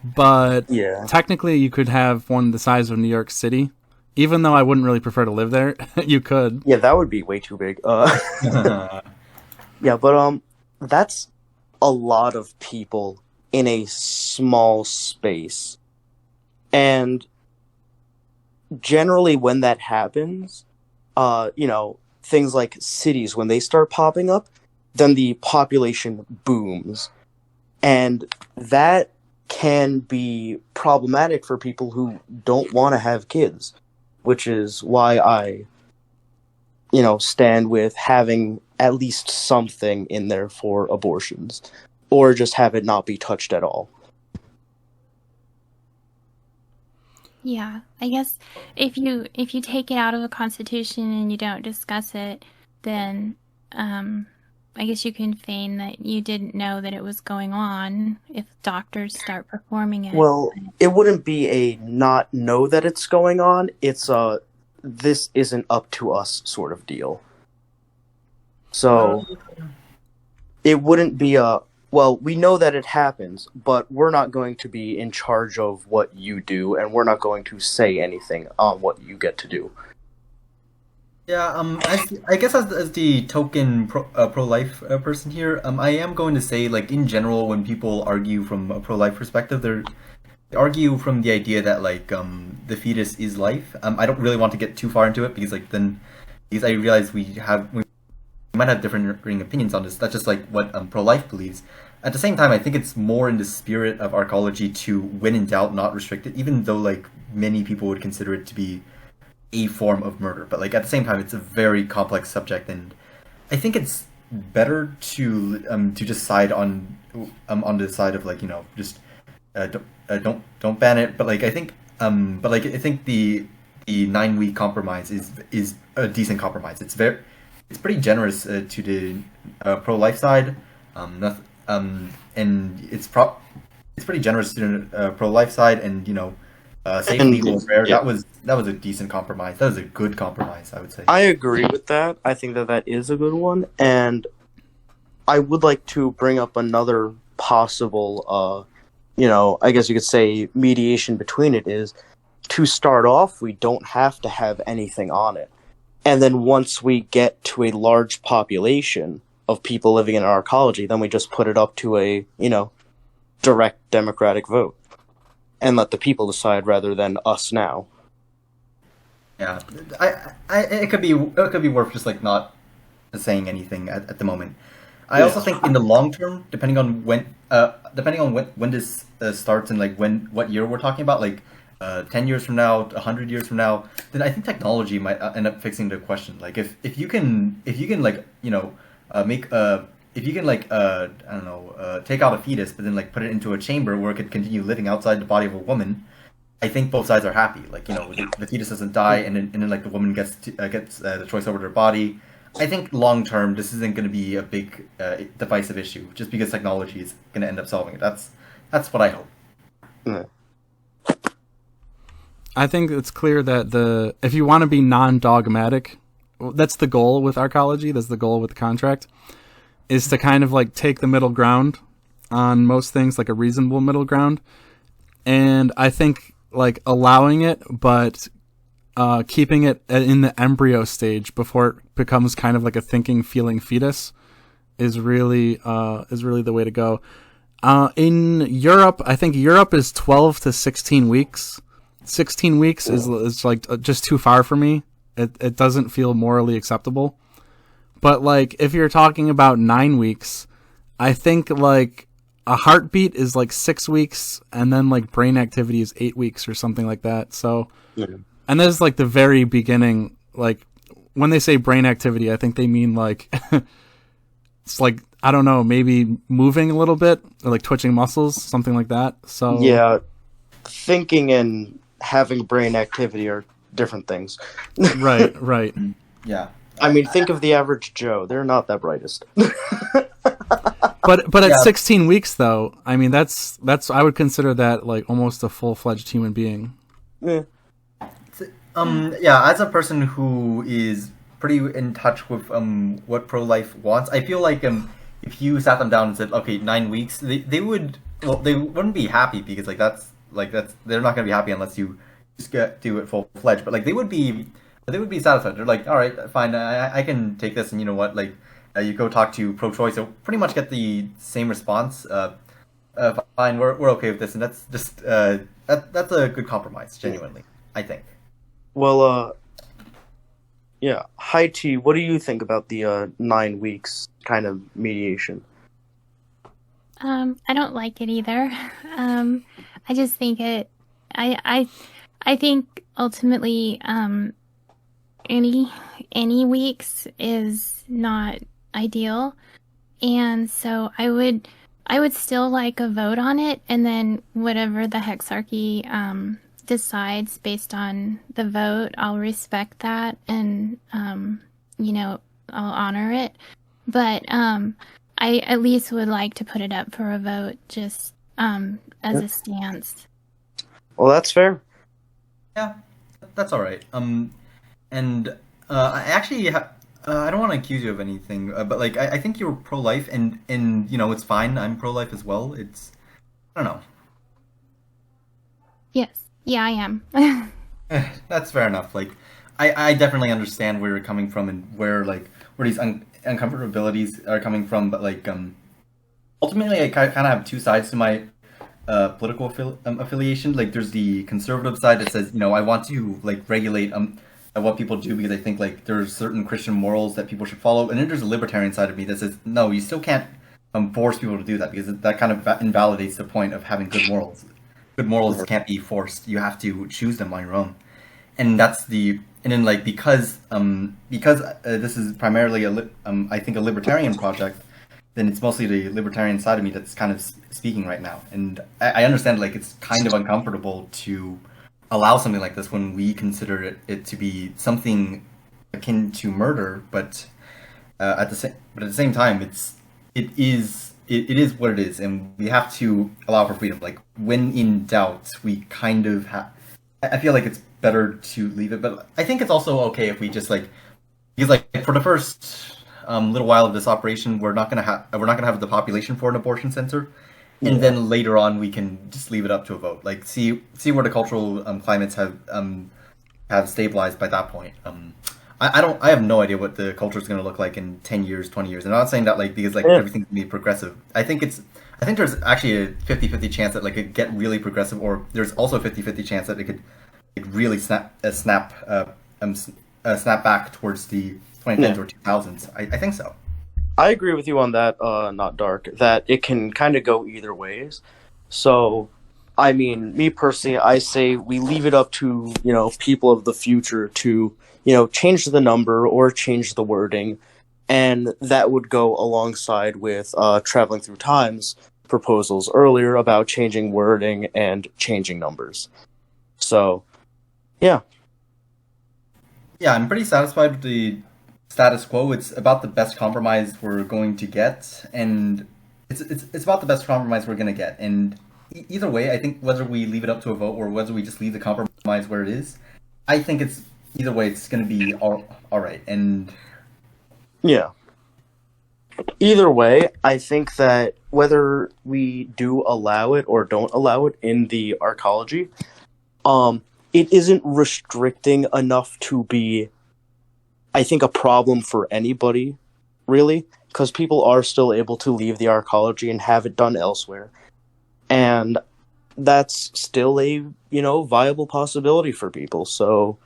but technically you could have one the size of New York City. Even though I wouldn't really prefer to live there, you could. Yeah, that would be way too big. Yeah, but that's a lot of people in a small space. And generally when that happens, things like cities, when they start popping up, then the population booms. And that can be problematic for people who don't want to have kids, which is why I, stand with having at least something in there for abortions, or just have it not be touched at all. Yeah, I guess if you take it out of the Constitution and you don't discuss it, then I guess you can feign that you didn't know that it was going on if doctors start performing it. Well, it wouldn't be a not know that it's going on. It's a this isn't up to us sort of deal. So it wouldn't be a, well, we know that it happens, but we're not going to be in charge of what you do, and we're not going to say anything on what you get to do. Yeah, I guess as the token pro-life person here, I am going to say, like, in general, when people argue from a pro-life perspective, they argue from the idea that, like, the fetus is life. I don't really want to get too far into it because I realize we might have different opinions on this. That's just like what pro-life believes. At the same time, I think it's more in the spirit of arcology to, when in doubt, not restrict it, even though, like, many people would consider it to be a form of murder. But, like, at the same time, it's a very complex subject, and I think it's better to just side on the side of, like, just don't ban it. But, like, I think I think the 9-week compromise is a decent compromise. It's pretty generous to the pro-life side. And it's pretty generous to the pro-life side, and safe and legal affair. Yeah. That was a decent compromise. That was a good compromise, I would say. I agree with that. I think that is a good one, and I would like to bring up another possible, I guess you could say mediation between it is, to start off, we don't have to have anything on it. And then once we get to a large population of people living in arcology, then we just put it up to a, direct democratic vote. And let the people decide rather than us now. Yeah, it could be worth just, like, not saying anything at the moment. I also think in the long term, depending on when this starts and, like, what year we're talking about, like 10 years from now, 100 years from now, then I think technology might end up fixing the question. Like, if you can like, if you can, like, take out a fetus, but then, like, put it into a chamber where it could continue living outside the body of a woman, I think both sides are happy. Like, the fetus doesn't die, and then like, the woman gets the choice over their body. I think long term, this isn't going to be a big divisive issue, just because technology is going to end up solving it. That's what I hope. Yeah. I think it's clear that if you want to be non-dogmatic, that's the goal with arcology. That's the goal with the contract, is to kind of, like, take the middle ground on most things, like a reasonable middle ground. And I think, like, allowing it, but keeping it in the embryo stage before it becomes kind of like a thinking, feeling fetus is really the way to go. In Europe, I think Europe is 12 to 16 weeks. 16 weeks is like just too far for me. It doesn't feel morally acceptable. But, like, if you're talking about 9 weeks, I think like a heartbeat is like 6 weeks, and then like brain activity is 8 weeks or something like that. So, and this is like the very beginning. Like when they say brain activity, I think they mean like it's like, I don't know, maybe moving a little bit or like twitching muscles, something like that. So yeah, thinking and having brain activity are different things. right. Yeah. I mean, think of the average Joe. They're not that brightest. But at Yeah. 16 weeks though, I mean that's I would consider that like almost a full-fledged human being. Yeah. Yeah, as a person who is pretty in touch with what pro-life wants, I feel like if you sat them down and said, okay, 9 weeks, they wouldn't be happy, because that's they're not gonna be happy unless you just do it full-fledged. But like they would be satisfied. They're like, all right, fine, I can take this, and you know what, like you go talk to pro-choice, you'll pretty much get the same response. Fine, we're okay with this, and that's just that's a good compromise, genuinely, I think. Well, yeah. Hi T, what do you think about the 9 weeks kind of mediation? I don't like it either. I just think I think ultimately, any weeks is not ideal, and so I would still like a vote on it, and then whatever the Hexarchy decides based on the vote, I'll respect that, and I'll honor it. But I at least would like to put it up for a vote, just as a stance. Well, that's fair. Yeah, that's all right. And I actually I don't want to accuse you of anything, but like I think you're pro-life, and it's fine. I'm pro-life as well. It's, I don't know. Yes, yeah, I am. That's fair enough. Like I definitely understand where you're coming from, and where these uncomfortabilities are coming from. But like ultimately, I kind of have two sides to my political affiliation. Like there's the conservative side that says, I want to like regulate what people do, because I think like there's certain Christian morals that people should follow, and then there's a libertarian side of me that says, no, you still can't force people to do that, because that kind of invalidates the point of having good morals. Good morals can't be forced. You have to choose them on your own, and then like because this is primarily I think a libertarian project, then it's mostly the libertarian side of me that's kind of speaking right now, and I understand like it's kind of uncomfortable to allow something like this when we consider it to be something akin to murder, but at the same time, it is what it is, and we have to allow for freedom. Like when in doubt, we kind of I feel like it's better to leave it, but I think it's also okay if we just because like for the first little while of this operation, we're not gonna have the population for an abortion center. And then later on, we can just leave it up to a vote. Like see where the cultural climates have stabilized by that point. I have no idea what the culture is going to look like in 10 years, 20 years. And I'm not saying that because everything's going to be progressive. I think there's actually a 50-50 chance that it could get really progressive, or there's also a 50-50 chance that it could really snap back towards the 2010s or 2000s. I think so. I agree with you on that, not Dark, that it can kind of go either ways. So, I mean, me personally, I say we leave it up to, people of the future to, change the number or change the wording, and that would go alongside with Traveling Through Time's proposals earlier about changing wording and changing numbers. So, yeah. Yeah, I'm pretty satisfied with the status quo. It's about the best compromise we're going to get, and it's about the best compromise we're going to get. And either way, I think whether we leave it up to a vote or whether we just leave the compromise where it is, I think it's either way it's going to be all right. And yeah, either way, I think that whether we do allow it or don't allow it in the arcology, it isn't restricting enough to be, I think, a problem for anybody, really, because people are still able to leave the arcology and have it done elsewhere. And that's still a, viable possibility for people. So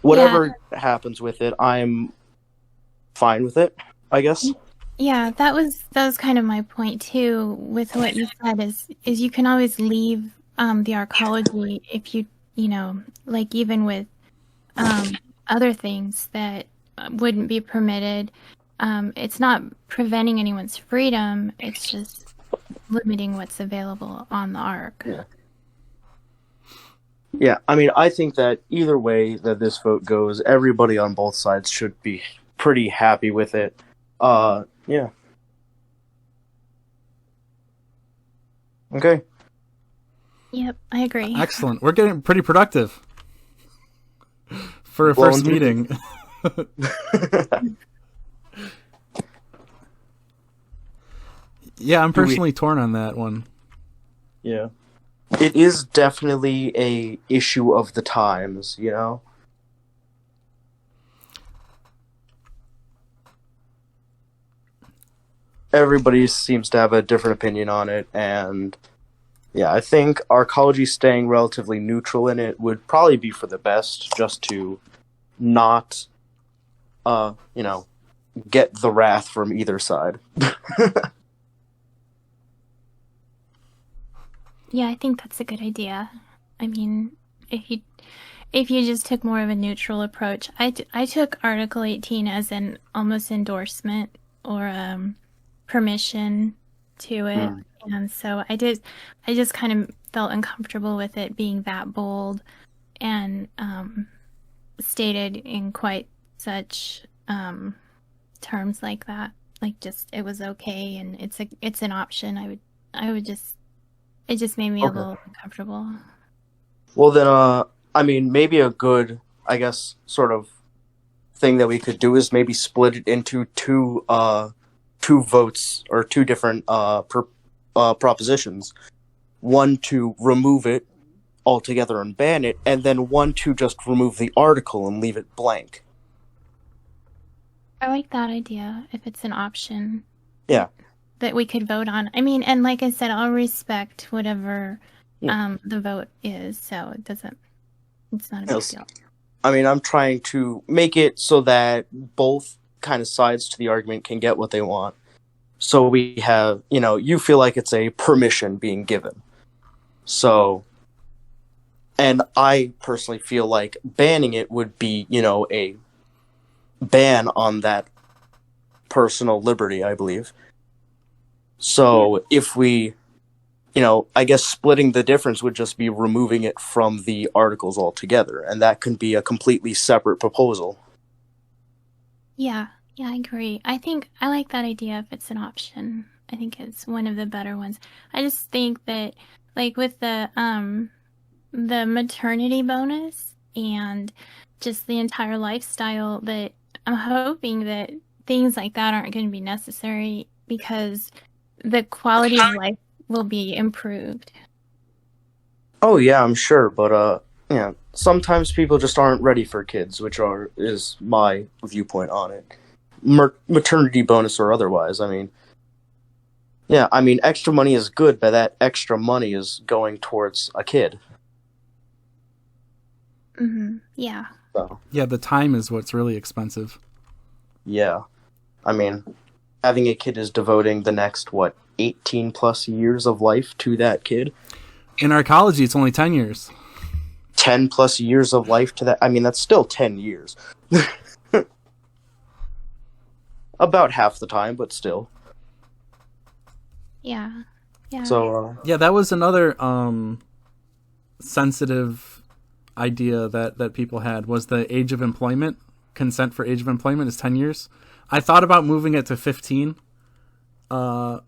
whatever happens with it, I'm fine with it, I guess. Yeah, that was kind of my point too with what you said is you can always leave the arcology if you know, like even with other things that wouldn't be permitted. It's not preventing anyone's freedom, it's just limiting what's available on the arc. Yeah, I mean, I think that either way that this vote goes, everybody on both sides should be pretty happy with it. Yeah. Okay. Yep, I agree. Excellent. We're getting pretty productive for a Blowing first through meeting. Yeah, I'm personally torn on that one. Yeah. It is definitely a issue of the times, you know? Everybody seems to have a different opinion on it, and yeah, I think arcology staying relatively neutral in it would probably be for the best, just to not, you know, get the wrath from either side. Yeah, I think that's a good idea. I mean, if you just took more of a neutral approach, I took Article 18 as an almost endorsement or permission to it, and so I just kind of felt uncomfortable with it being that bold and stated in quite such terms like that. Like just it was okay and it's an option. I would just it just made me a little uncomfortable. Well, then, I mean, maybe a good, I guess, sort of thing that we could do is maybe split it into two votes or two different propositions. One to remove it altogether and ban it, and then one to just remove the article and leave it blank. I like that idea if it's an option. Yeah. That we could vote on. I mean, and like I said, I'll respect whatever the vote is, so it's not a big deal. I mean, I'm trying to make it so that both kind of sides to the argument can get what they want. So we have, you know, you feel like it's a permission being given. So, and I personally feel like banning it would be, you know, a ban on that personal liberty, I believe. So if we, you know, I guess splitting the difference would just be removing it from the articles altogether, and that can be a completely separate proposal. Yeah, I agree. I think I like that idea if it's an option. I think it's one of the better ones. I just think that, like with the maternity bonus and just the entire lifestyle, that I'm hoping that things like that aren't going to be necessary because the quality of life will be improved. Oh yeah, I'm sure, but yeah, sometimes people just aren't ready for kids, is my viewpoint on it. Maternity bonus or otherwise, I mean, yeah, I mean, extra money is good, but that extra money is going towards a kid. Mm-hmm. Yeah. So. Yeah, the time is what's really expensive. Yeah, I mean, having a kid is devoting the next, 18 plus years of life to that kid. In arcology, it's only 10 years. 10 plus years of life to that. I mean, that's still 10 years. About half the time, but still. Yeah. So, yeah, that was another sensitive idea that people had, was the age of employment. Consent for age of employment is 10 years. I thought about moving it to 15. But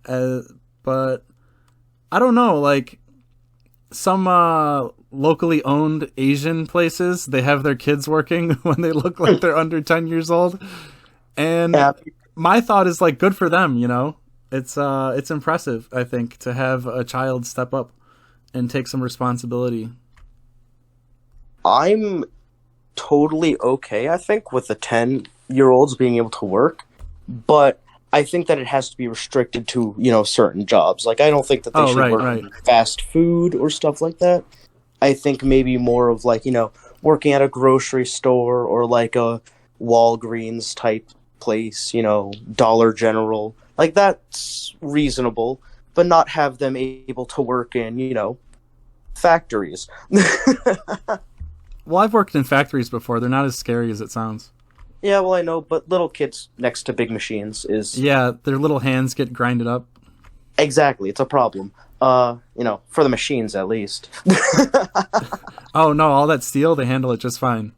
I don't know, like some locally owned Asian places, they have their kids working when they look like they're under 10 years old. And my thought is like, good for them, you know? It's impressive, I think, to have a child step up and take some responsibility. I'm totally okay, I think, with the 10-year-olds being able to work, but I think that it has to be restricted to, you know, certain jobs. Like, I don't think that they should work in fast food or stuff like that. I think maybe more of, like, you know, working at a grocery store or, like, a Walgreens type place, Dollar General. Like, that's reasonable, but not have them able to work in, factories. Well, I've worked in factories before. They're not as scary as it sounds. Yeah, well, I know, but little kids next to big machines is... Yeah, their little hands get grinded up. Exactly, it's a problem. For the machines, at least. Oh, no, all that steel, they handle it just fine.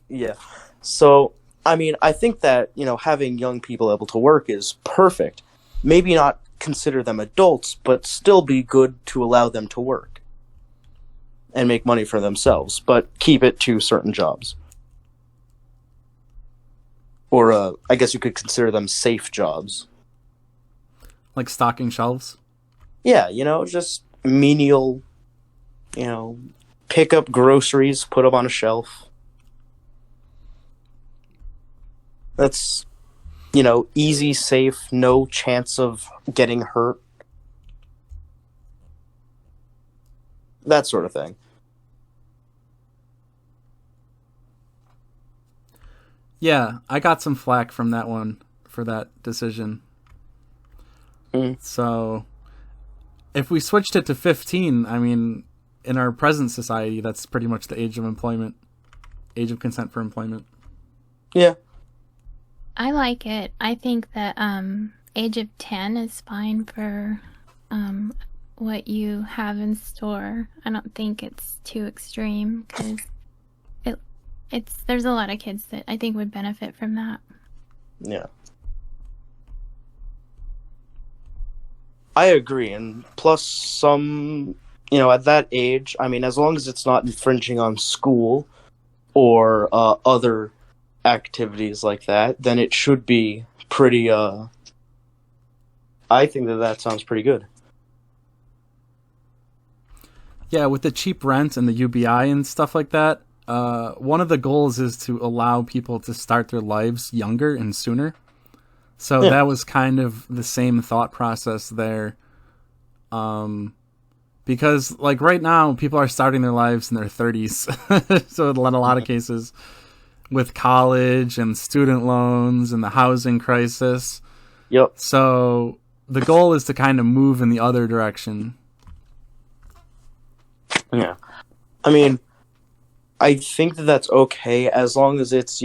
Yeah. So, I think that, having young people able to work is perfect. Maybe not consider them adults, but still be good to allow them to work and make money for themselves, but keep it to certain jobs. Or, I guess you could consider them safe jobs. Like stocking shelves? Yeah, just menial, pick up groceries, put them on a shelf. That's, easy, safe, no chance of getting hurt. That sort of thing. Yeah, I got some flack from that one for that decision. So, if we switched it to 15, in our present society, that's pretty much the age of employment. Age of consent for employment. Yeah. I like it. I think that age of 10 is fine for what you have in store. I don't think it's too extreme because there's a lot of kids that I think would benefit from that. Yeah. I agree, and plus some, at that age, as long as it's not infringing on school or other activities like that, then it should be pretty, I think that sounds pretty good. Yeah, with the cheap rent and the UBI and stuff like that, one of the goals is to allow people to start their lives younger and sooner. So that was kind of the same thought process there. Because, like, right now, people are starting their lives in their 30s. So in a lot of cases, with college and student loans and the housing crisis. Yep. So the goal is to kind of move in the other direction. Yeah. I think that's okay as long as it's,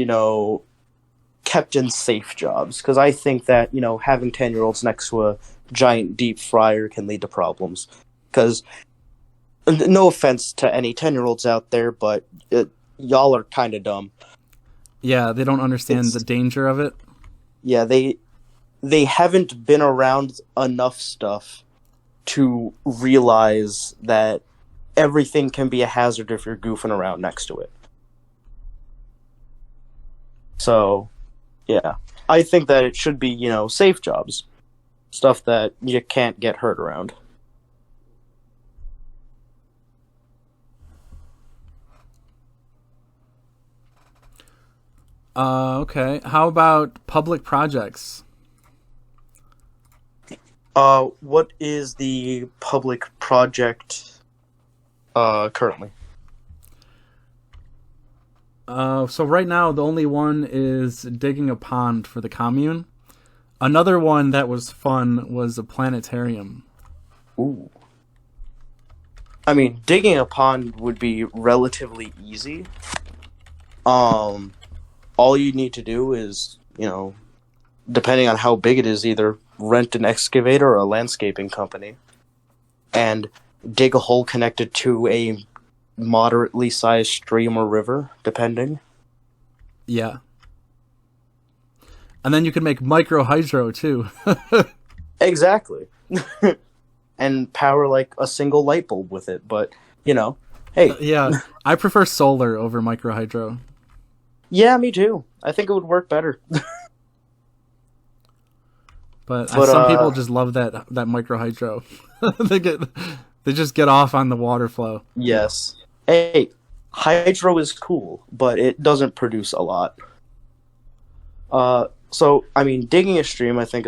kept in safe jobs. Because I think that, having 10-year-olds next to a giant deep fryer can lead to problems. Because, no offense to any 10-year-olds out there, but y'all are kind of dumb. Yeah, they don't understand the danger of it. Yeah, they haven't been around enough stuff to realize that everything can be a hazard if you're goofing around next to it. So, yeah. I think that it should be, safe jobs. Stuff that you can't get hurt around. Okay. How about public projects? What is the public project currently? So right now, the only one is digging a pond for the commune. Another one that was fun was a planetarium. Ooh. Digging a pond would be relatively easy. All you need to do is, depending on how big it is, either rent an excavator or a landscaping company and dig a hole connected to a moderately sized stream or river, depending. Yeah. And then you can make micro hydro too. Exactly. And power like a single light bulb with it, but hey. Yeah, I prefer solar over micro hydro. Yeah, me too. I think it would work better. But some people just love that micro hydro. They just get off on the water flow. Yes. Hey, hydro is cool, but it doesn't produce a lot. So digging a stream, I think,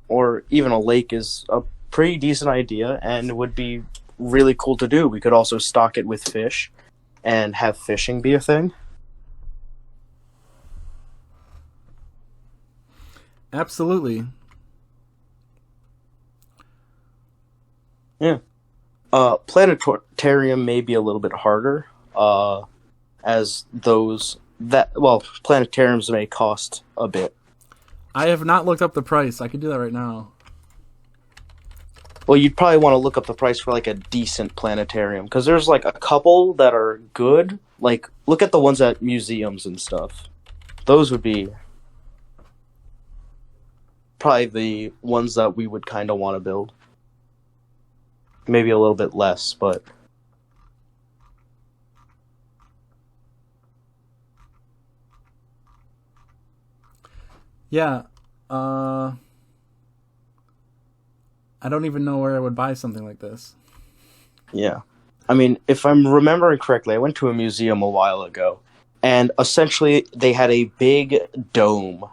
or even a lake, is a pretty decent idea, and would be really cool to do. We could also stock it with fish, and have fishing be a thing. Absolutely. Yeah. Planetarium may be a little bit harder, as planetariums may cost a bit. I have not looked up the price. I could do that right now. Well, you'd probably want to look up the price for like a decent planetarium, because there's like a couple that are good. Like, look at the ones at museums and stuff. Those would be probably the ones that we would kind of want to build. Maybe a little bit less, but... Yeah. I don't even know where I would buy something like this. Yeah. I mean, if I'm remembering correctly, I went to a museum a while ago, and essentially they had a big dome,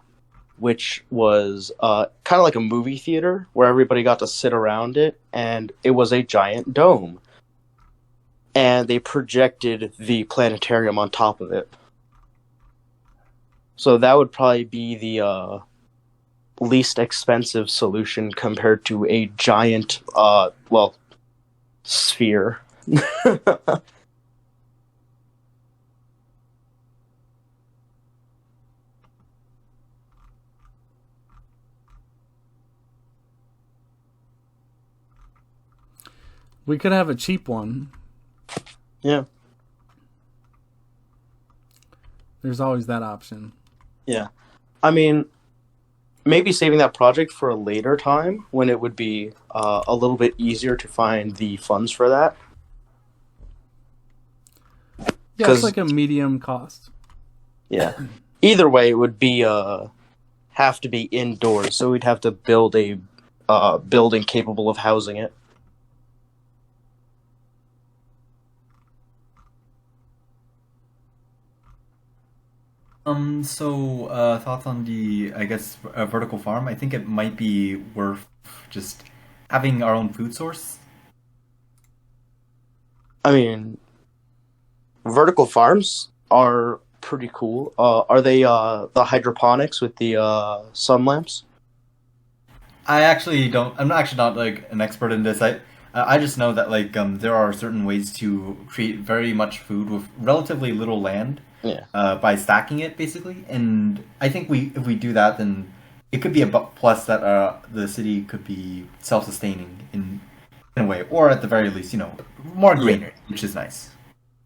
which was kind of like a movie theater, where everybody got to sit around it, and it was a giant dome. And they projected the planetarium on top of it. So that would probably be the least expensive solution compared to a giant, sphere. We could have a cheap one. Yeah. There's always that option. Yeah. I mean, maybe saving that project for a later time when it would be a little bit easier to find the funds for that. Yeah, it's like a medium cost. Yeah. Either way, it would be have to be indoors, so we'd have to build a building capable of housing it. Thoughts on the, I guess, vertical farm? I think it might be worth just having our own food source. I mean, vertical farms are pretty cool. Are they the hydroponics with the sun lamps? I actually don't. I'm actually not like an expert in this. I just know that like there are certain ways to create very much food with relatively little land. Yeah. By stacking it basically, and I think if we do that, then it could be a plus that the city could be self-sustaining in a way, or at the very least, more greenery, which is nice.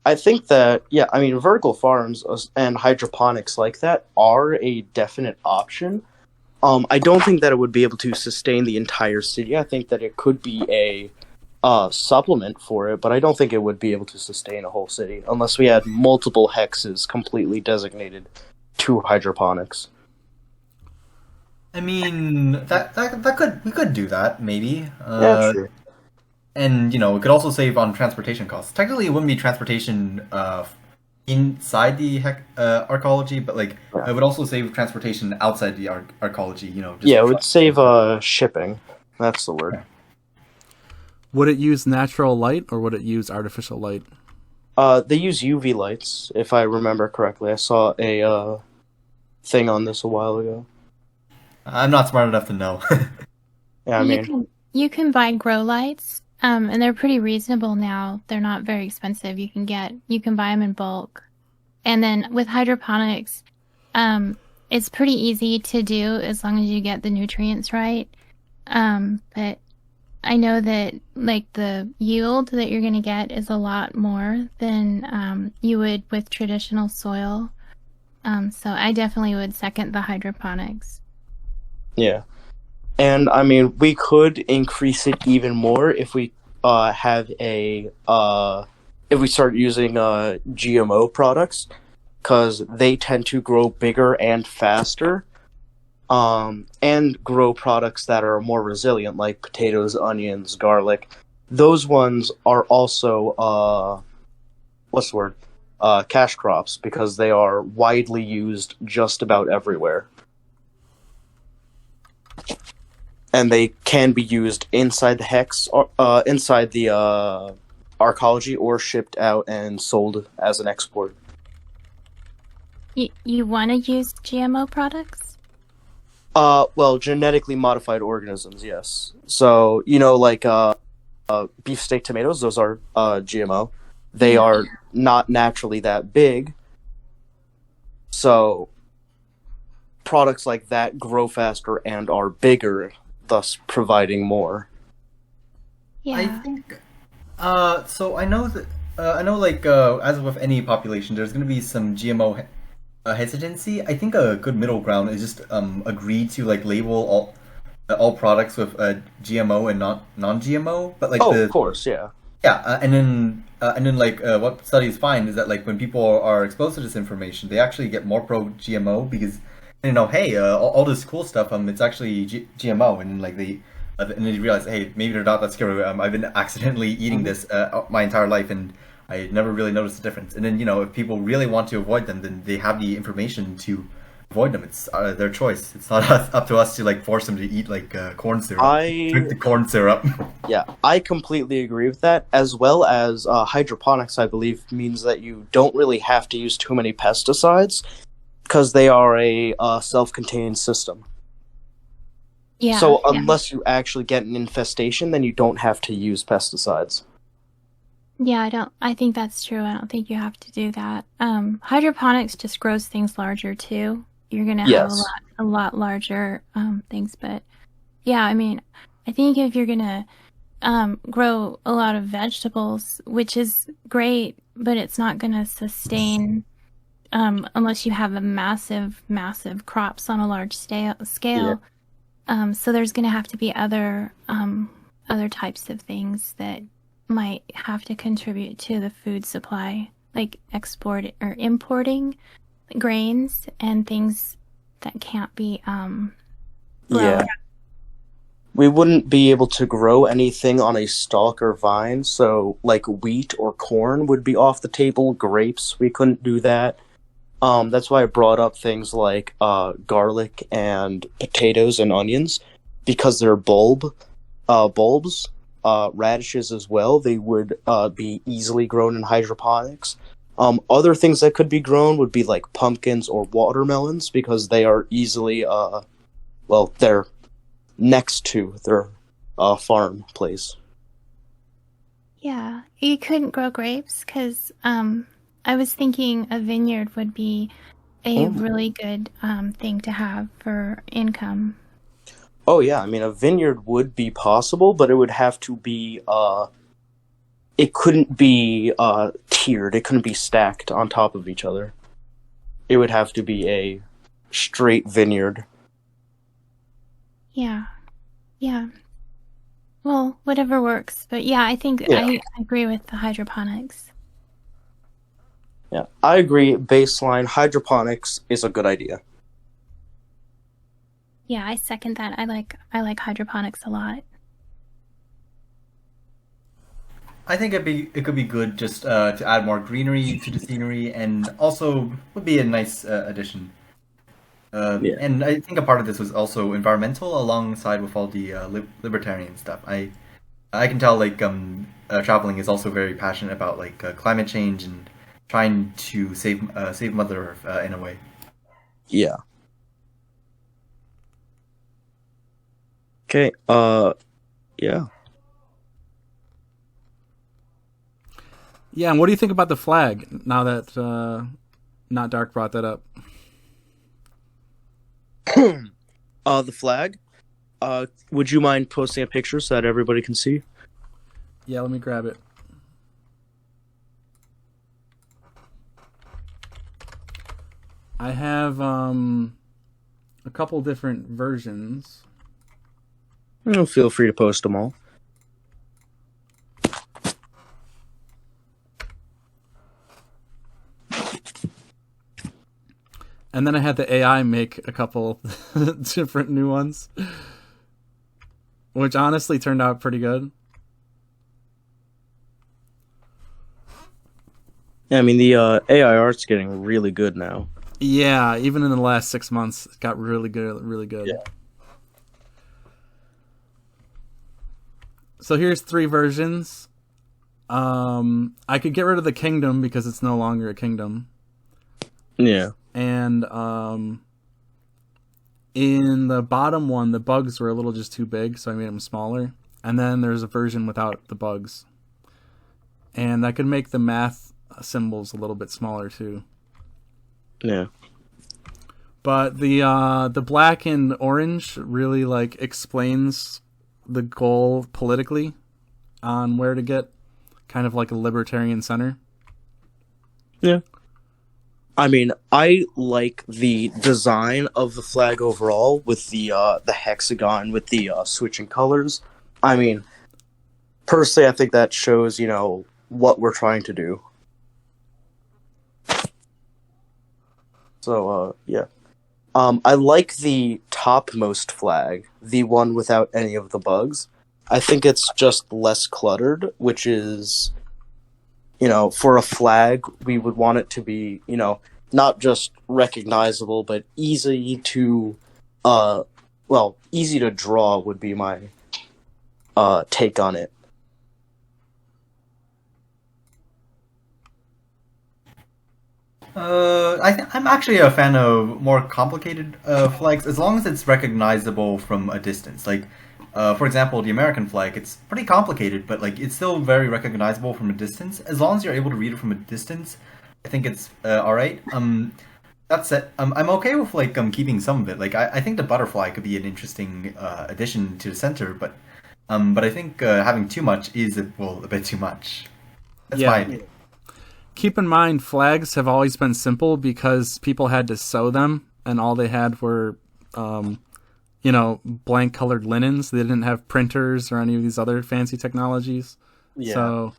I think that, yeah, I mean, vertical farms and hydroponics like that are a definite option. I don't think that it would be able to sustain the entire city. I think that it could be a supplement for it, but I don't think it would be able to sustain a whole city unless we had multiple hexes completely designated to hydroponics. I mean, we could do that maybe. Yeah, sure. And it could also save on transportation costs. Technically, it wouldn't be transportation inside the arcology, but like it would also save transportation outside the arcology. Yeah, it would save shipping. That's the word. Would it use natural light or would it use artificial light? They use UV lights, if I remember correctly. I saw a thing on this a while ago. I'm not smart enough to know. Yeah, I mean, you can buy grow lights, and they're pretty reasonable now. They're not very expensive. You can buy them in bulk, and then with hydroponics, it's pretty easy to do as long as you get the nutrients right. But I know that like the yield that you're going to get is a lot more than you would with traditional soil. So I definitely would second the hydroponics. Yeah. And I mean, we could increase it even more if we have if we start using GMO products, because they tend to grow bigger and faster. And grow products that are more resilient, like potatoes, onions, garlic. Those ones are also, what's the word? Cash crops, because they are widely used just about everywhere. And they can be used inside the hex, inside the arcology, or shipped out and sold as an export. You want to use GMO products? Well, genetically modified organisms, yes. So, like beefsteak tomatoes, those are GMO. They Yeah. are not naturally that big. So, products like that grow faster and are bigger, thus providing more. Yeah. I think. So I know that as with any population, there's going to be some GMO hesitancy. I think a good middle ground is just agree to like label all products with GMO and not non-GMO. But like Oh, of course, yeah. yeah, and then like what studies find is that like when people are exposed to this information, they actually get more pro GMO because hey, all this cool stuff, it's actually GMO, and like and then you realize, hey, maybe they're not that scary. I've been accidentally eating this my entire life, and I never really noticed the difference. And then if people really want to avoid them, then they have the information to avoid them. It's their choice. It's not up to us to like force them to eat like corn syrup. Drink the corn syrup. Yeah, I completely agree with that, as well as hydroponics, I believe, means that you don't really have to use too many pesticides, because they are a self-contained system. Yeah. So yeah. unless you actually get an infestation, then you don't have to use pesticides. Yeah, I think that's true. I don't think you have to do that. Hydroponics just grows things larger too. You're gonna have Yes. a lot larger things, but yeah, I mean, I think if you're gonna grow a lot of vegetables, which is great, but it's not gonna sustain unless you have a massive crops on a large scale. So there's gonna have to be other types of things that might have to contribute to the food supply, like importing grains and things that can't be grown. Yeah. We wouldn't be able to grow anything on a stalk or vine, so like wheat or corn would be off the table. Grapes, we couldn't do that. That's why I brought up things like garlic and potatoes and onions, because they're bulbs. Radishes as well, they would be easily grown in hydroponics. Other things that could be grown would be like pumpkins or watermelons, because they are easily, they're next to their farm place. Yeah, you couldn't grow grapes because I was thinking a vineyard would be a really good thing to have for income. Oh yeah, I mean a vineyard would be possible, but it would have to be it couldn't be tiered. It couldn't be stacked on top of each other. It would have to be a straight vineyard. Yeah. Well, whatever works. But yeah, I think Yeah. I agree with the hydroponics. Yeah, I agree. Baseline hydroponics is a good idea. Yeah, I second that. I like hydroponics a lot. I think it could be good just to add more greenery to the scenery, and also would be a nice addition. Yeah. And I think a part of this was also environmental, alongside with all the libertarian stuff. I can tell like traveling is also very passionate about like climate change and trying to save Mother Earth in a way. Yeah. Okay. Yeah. Yeah, and what do you think about the flag now that Not Dark brought that up? The flag. Would you mind posting a picture so that everybody can see? Yeah, let me grab it. I have a couple different versions. Feel free to post them all. And then I had the AI make a couple different new ones, which honestly turned out pretty good. Yeah, I mean, the AI art's getting really good now. Yeah, even in the last 6 months, it got really good, really good. Yeah. So here's 3 versions. I could get rid of the kingdom because it's no longer a kingdom. Yeah. And In the bottom one, the bugs were a little just too big, so I made them smaller. And then there's a version without the bugs. And I could make the math symbols a little bit smaller too. Yeah. But the black and orange really like explains the goal politically on where to get kind of like a libertarian center. Yeah. I mean, I like the design of the flag overall with the hexagon with the switching colors. I mean, personally, I think that shows, what we're trying to do. So, yeah. I like the topmost flag, the one without any of the bugs. I think it's just less cluttered, which is, for a flag, we would want it to be, not just recognizable, but easy to, easy to draw would be my take on it. I'm actually a fan of more complicated flags, as long as it's recognizable from a distance. Like, for example, the American flag, it's pretty complicated, but like it's still very recognizable from a distance. As long as you're able to read it from a distance, I think it's all right. That said, I'm okay with like keeping some of it. Like, I think the butterfly could be an interesting addition to the center, but I think having too much is a bit too much. That's my opinion. Keep in mind, flags have always been simple because people had to sew them, and all they had were, blank colored linens. They didn't have printers or any of these other fancy technologies. Yeah. So,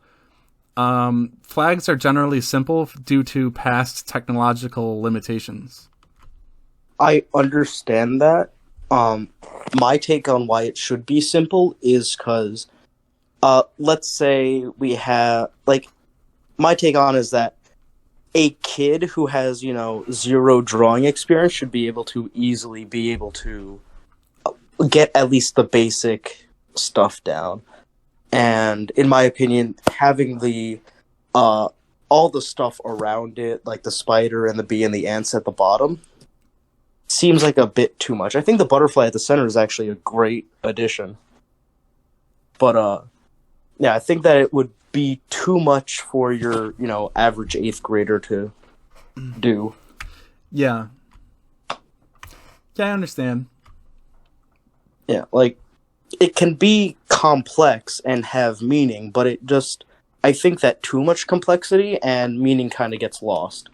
flags are generally simple due to past technological limitations. I understand that. My take on why it should be simple is because, let's say we have, my take on is that a kid who has, zero drawing experience should be able to easily be able to get at least the basic stuff down. And in my opinion, having the all the stuff around it, like the spider and the bee and the ants at the bottom, seems like a bit too much. I think the butterfly at the center is actually a great addition. But yeah, I think that it would be too much for your, average 8th grader to do. Yeah. Yeah, I understand. Yeah, it can be complex and have meaning, but I think that too much complexity and meaning kind of gets lost.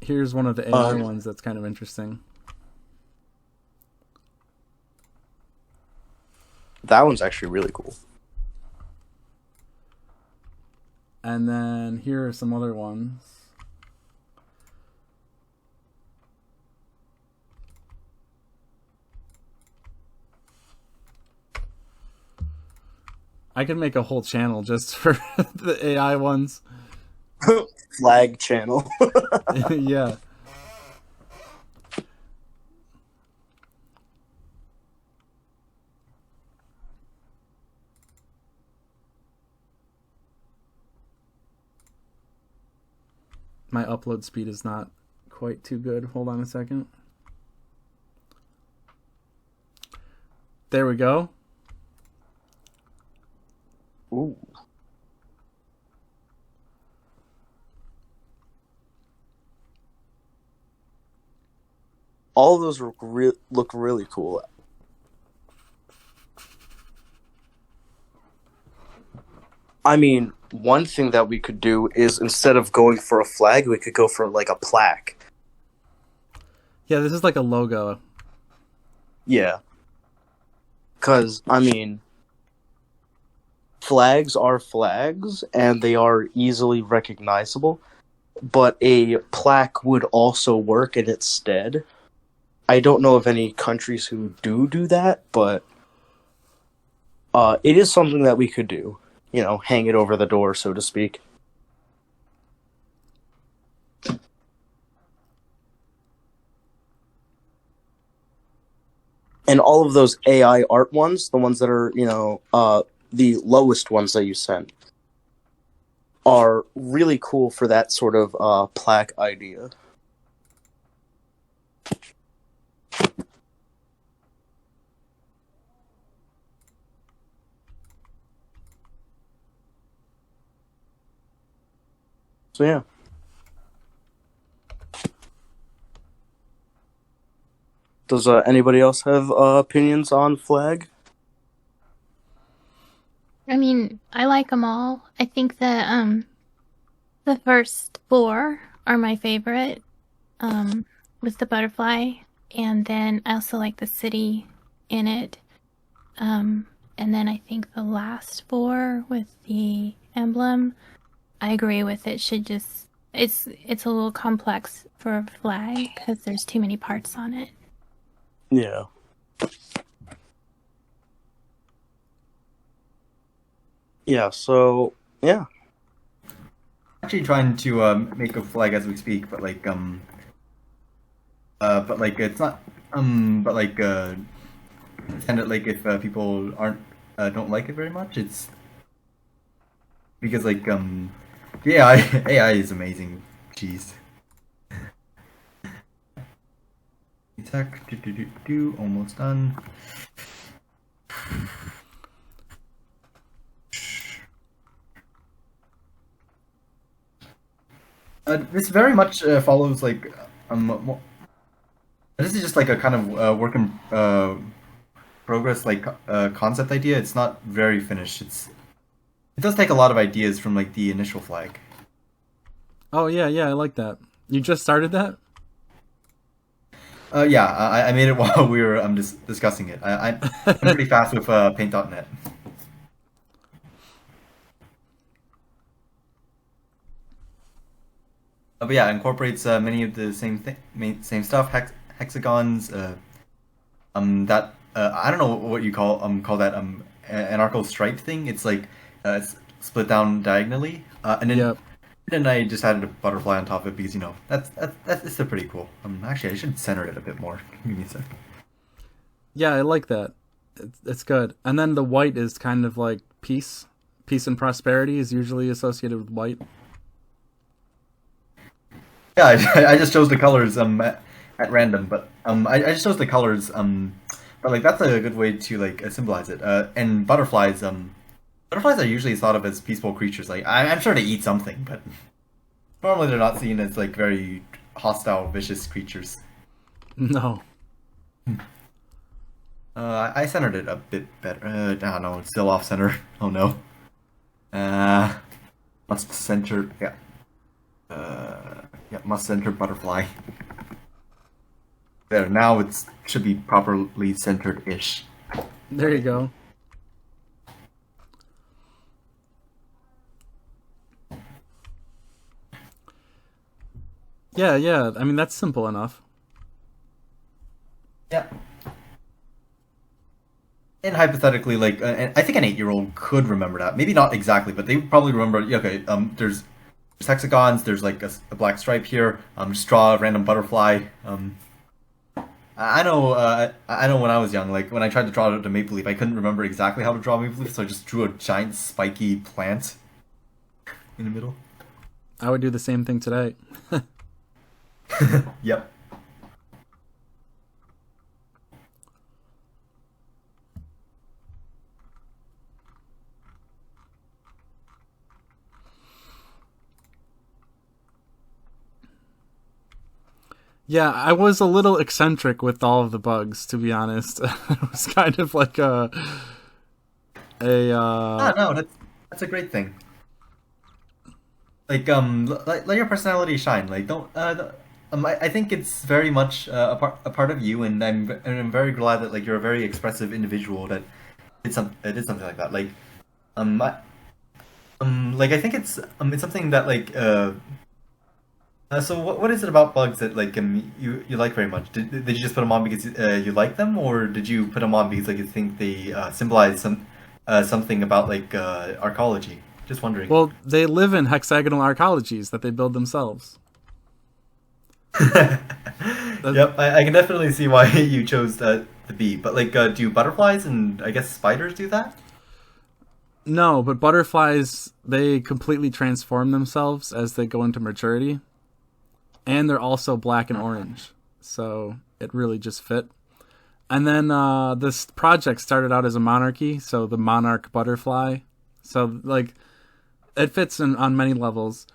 Here's one of the AI ones that's kind of interesting. That one's actually really cool. And then here are some other ones. I could make a whole channel just for the AI ones. Flag channel. Yeah. My upload speed is not quite too good. Hold on a second. There we go. Ooh. All of those look really cool. I mean, one thing that we could do is instead of going for a flag, we could go for a plaque. Yeah, this is like a logo. Yeah. Because, I mean, flags are flags, and they are easily recognizable, but a plaque would also work in its stead. I don't know of any countries who do that, but it is something that we could do. Hang it over the door, so to speak. And all of those AI art ones, the ones that are, the lowest ones that you sent, are really cool for that sort of plaque idea. So yeah. Does anybody else have opinions on flag? I mean, I like them all. I think the first four are my favorite. With the butterfly, and then I also like the city in it. And then I think the last four with the emblem, I agree with it. Should just it's a little complex for a flag because there's too many parts on it. Yeah. Yeah, so yeah. Actually trying to make a flag as we speak, but it's not but kind of like if people aren't don't like it very much, it's because the AI is amazing. Jeez. Attack, almost done. This very much follows this is just like a kind of work in progress concept idea. It's not very finished. It does take a lot of ideas from like the initial flag. Oh yeah, I like that. You just started that? Yeah, I made it while we were discussing it. I'm pretty fast with Paint.net. But yeah, it incorporates many of the same stuff. Hexagons. That I don't know what you call that anarcho stripe thing. It's like it's split down diagonally, and then. Yep. Then I just added a butterfly on top of it because that's still pretty cool. Actually, I should center it a bit more. Give me a sec. Yeah, I like that. It's good. And then the white is kind of like peace. Peace and prosperity is usually associated with white. Yeah, I just chose the colors at random, but I just chose the colors but like that's a good way to like symbolize it. And butterflies are usually thought of as peaceful creatures. Like I'm sure they eat something, but normally they're not seen as like very hostile, vicious creatures. No. I centered it a bit better. No, it's still off center. Oh no. Must center. Yeah. Must center butterfly. There, now it should be properly centered-ish. There you go. Yeah. I mean, that's simple enough. Yeah. And hypothetically, and I think an 8-year-old could remember that. Maybe not exactly, but they would probably remember. Okay, there's hexagons. There's like a black stripe here. Just draw a random butterfly. I know. I know when I was young, like when I tried to draw the maple leaf, I couldn't remember exactly how to draw a maple leaf, so I just drew a giant spiky plant in the middle. I would do the same thing today. Yep. Yeah, I was a little eccentric with all of the bugs, to be honest. It was kind of like no, that's a great thing. Like let your personality shine. Like don't. I think it's very much a part of you, and I'm very glad that like you're a very expressive individual that did something like that. Like I think it's something that like. So what is it about bugs that like you like very much? Did you just put them on because you like them, or did you put them on because like you think they symbolize something about like arcology? Just wondering. Well, they live in hexagonal arcologies that they build themselves. Yep, I can definitely see why you chose the bee. But like, do butterflies and I guess spiders do that? No, but butterflies, they completely transform themselves as they go into maturity. And they're also black and orange. So it really just fit. And then this project started out as a monarchy, so the monarch butterfly. So, like, it fits on many levels.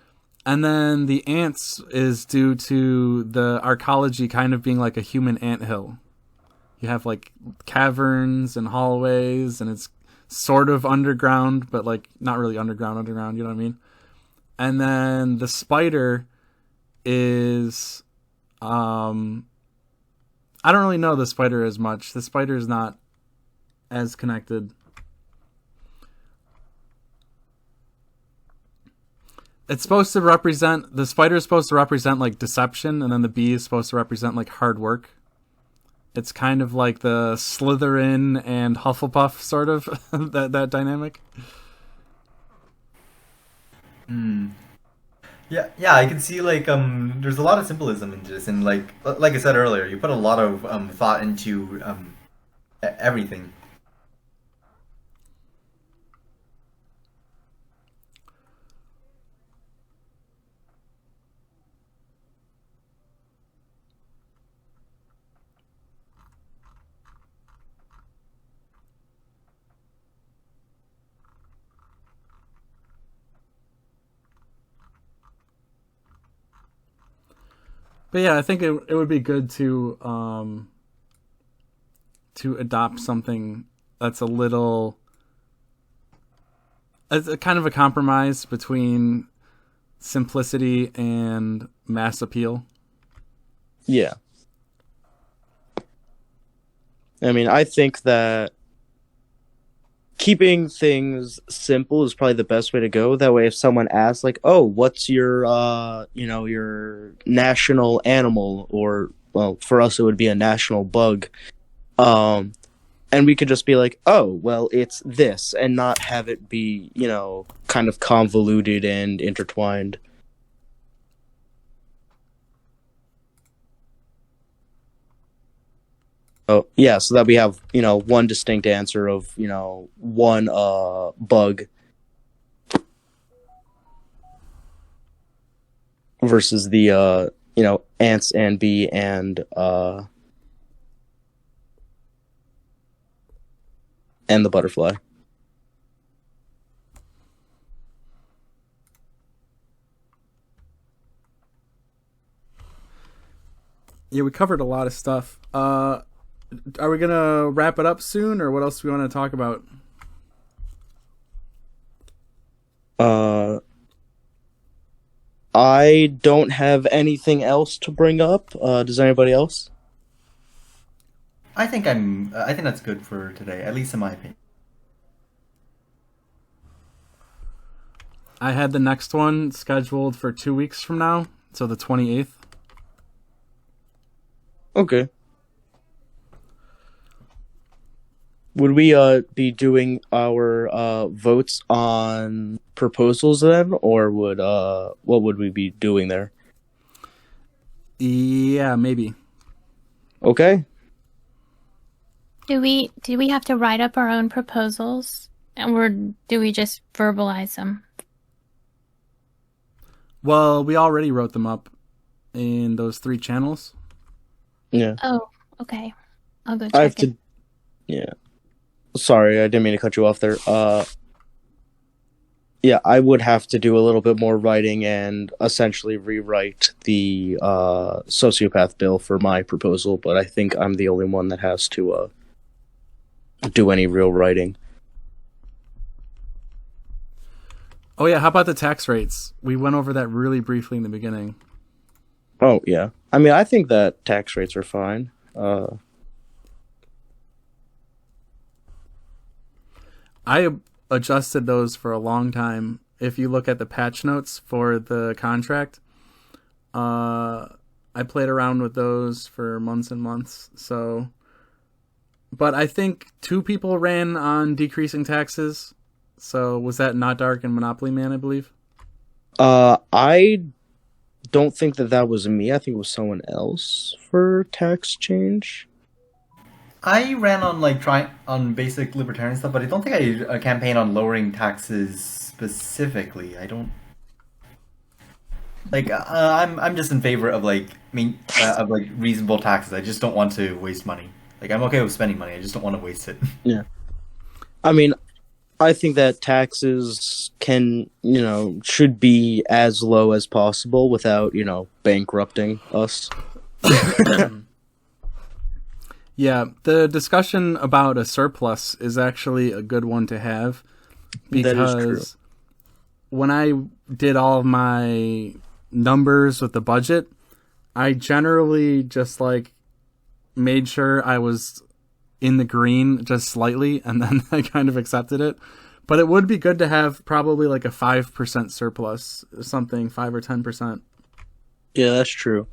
And then the ants is due to the arcology kind of being like a human anthill. You have, like, caverns and hallways, and it's sort of underground, but, like, not really underground, you know what I mean? And then the spider is... I don't really know the spider as much. The spider is not as connected. It's supposed to represent, the spider is supposed to represent like deception, and then the bee is supposed to represent like hard work. It's kind of like the Slytherin and Hufflepuff sort of that dynamic. Yeah, I can see like there's a lot of symbolism in this, and like I said earlier, you put a lot of thought into everything. But yeah, I think it would be good to adopt something that's a little, as a kind of a compromise between simplicity and mass appeal. Yeah. I mean, I think that keeping things simple is probably the best way to go. That way, if someone asks, like, "Oh, what's your, your national animal?" or, well, for us, it would be a national bug. And we could just be like, "Oh, well, it's this," and not have it be, kind of convoluted and intertwined. Oh, yeah, so that we have, one distinct answer of, one bug versus the ants and bee and the butterfly. Yeah, we covered a lot of stuff. Are we gonna wrap it up soon, or what else do we want to talk about? I don't have anything else to bring up. Does anybody else? I think that's good for today, at least in my opinion. I had the next one scheduled for 2 weeks from now, so the 28th. Okay. Would we be doing our votes on proposals then, or what would we be doing there? Yeah, maybe. Okay. Do we have to write up our own proposals, or do we just verbalize them? Well, we already wrote them up in those 3 channels. Yeah. Oh, okay. I'll go check I have it. to. Yeah. Sorry, I didn't mean to cut you off there. Yeah, I would have to do a little bit more writing and essentially rewrite the sociopath bill for my proposal, but I think I'm the only one that has to do any real writing. Oh yeah, how about the tax rates? We went over that really briefly in the beginning. Oh, yeah. I mean, I think that tax rates are fine. I adjusted those for a long time. If you look at the patch notes for the contract, I played around with those for months and months. So, but I think 2 people ran on decreasing taxes. So was that Not Dark and Monopoly Man, I believe? I don't think that was me. I think it was someone else for tax change. I ran on on basic libertarian stuff, but I don't think I campaign on lowering taxes specifically. I don't I'm just in favor of of reasonable taxes. I just don't want to waste money. Like I'm okay with spending money. I just don't want to waste it. Yeah. I mean, I think that taxes should be as low as possible without, bankrupting us. Yeah, the discussion about a surplus is actually a good one to have, That is true. because when I did all of my numbers with the budget, I generally just made sure I was in the green just slightly, and then I kind of accepted it. But it would be good to have probably a 5% surplus, something 5 or 10%. Yeah, that's true.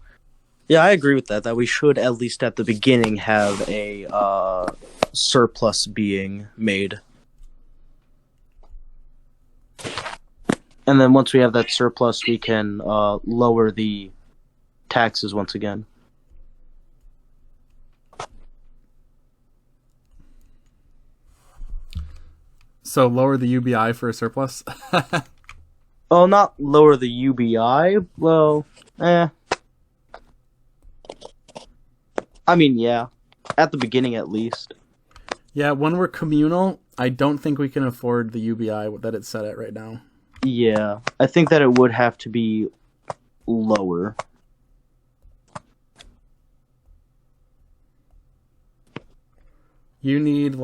Yeah, I agree with that we should, at least at the beginning, have a surplus being made. And then once we have that surplus, we can lower the taxes once again. So lower the UBI for a surplus? Oh, not lower the UBI? Well, I mean, yeah. At the beginning, at least. Yeah, when we're communal, I don't think we can afford the UBI that it's set at right now. Yeah, I think that it would have to be lower. You need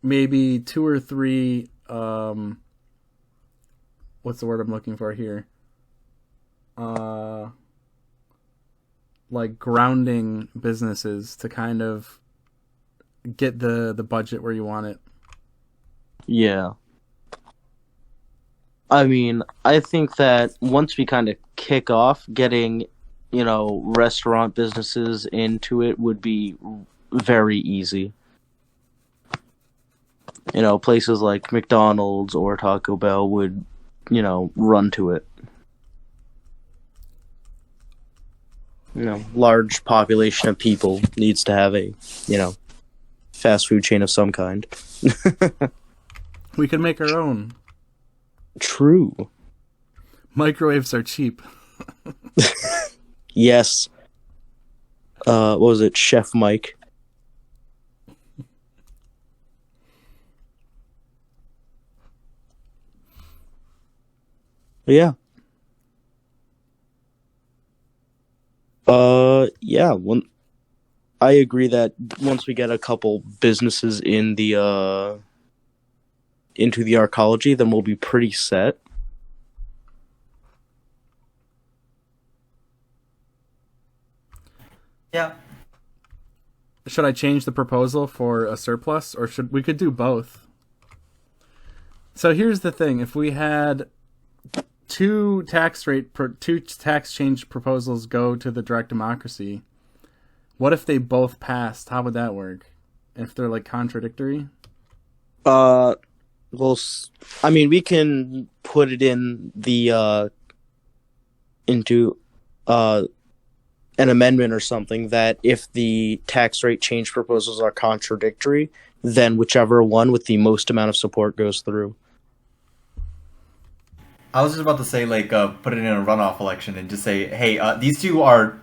maybe 2 or 3 what's the word I'm looking for here? Grounding businesses to kind of get the budget where you want it. Yeah. I mean, I think that once we kind of kick off, getting, restaurant businesses into it would be very easy. Places like McDonald's or Taco Bell would, run to it. Large population of people needs to have a, fast food chain of some kind. We could make our own. True. Microwaves are cheap. Yes. What was it? Chef Mike. Yeah. Yeah. I agree that once we get a couple businesses in the into the arcology, then we'll be pretty set. Yeah. Should I change the proposal for a surplus, or we could do both? So here's the thing: if we had two tax change proposals go to the direct democracy, what if they both passed? How would that work? If they're contradictory? Well, I mean, we can put it in the into an amendment or something that if the tax rate change proposals are contradictory, then whichever one with the most amount of support goes through. I was just about to say, put it in a runoff election and just say, hey, these two are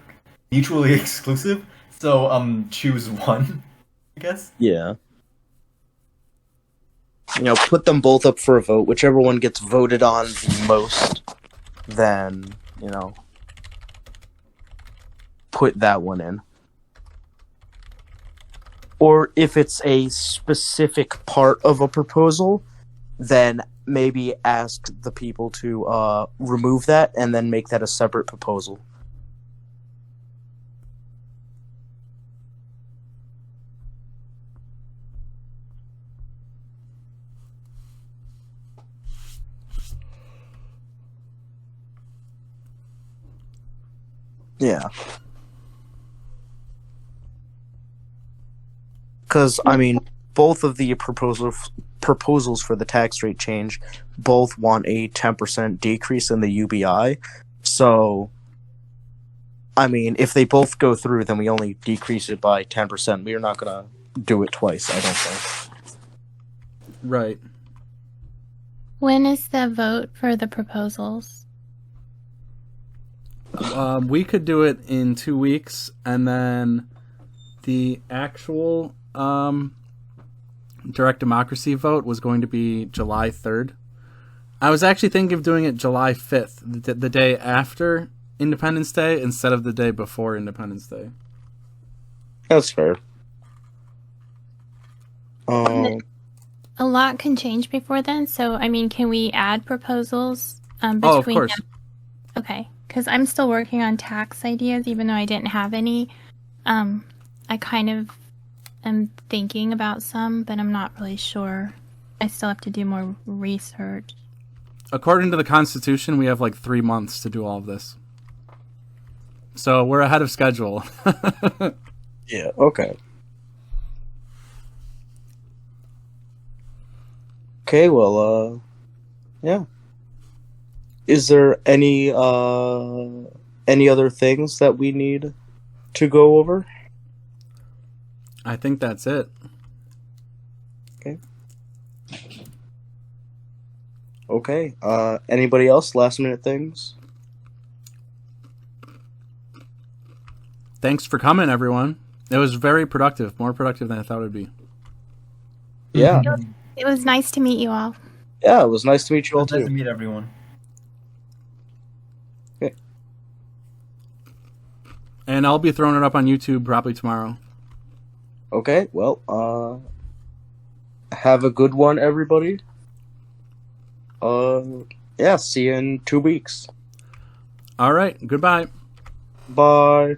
mutually exclusive, so choose one, I guess. Yeah. Put them both up for a vote. Whichever one gets voted on the most, then, put that one in. Or if it's a specific part of a proposal, then maybe ask the people to remove that and then make that a separate proposal. Yeah. Because, I mean, both of the proposals for the tax rate change both want a 10% decrease in the UBI. So, I mean, if they both go through, then we only decrease it by 10%. We are not going to do it twice, I don't think. Right. When is the vote for the proposals? We could do it in 2 weeks, and then the actual direct democracy vote was going to be July 3rd. I was actually thinking of doing it July 5th, the day after Independence Day, instead of the day before Independence Day. That's fair. A lot can change before then, so I mean, can we add proposals between of course. them? Okay, because I'm still working on tax ideas, even though I didn't have any. I kind of am thinking about some, but I'm not really sure. I still have to do more research. According to the Constitution, we have like 3 months to do all of this. So we're ahead of schedule. Yeah, okay. Okay, well, yeah. Is there any other things that we need to go over? I think that's it. Okay. Anybody else? Last minute things? Thanks for coming, everyone. It was very productive, more productive than I thought it would be. Yeah. It was nice to meet you all. Yeah, it was nice to meet you all Nice to too. meet everyone. Okay. And I'll be throwing it up on YouTube probably tomorrow. Okay, well, have a good one, everybody. Yeah, see you in 2 weeks. All right, goodbye. Bye.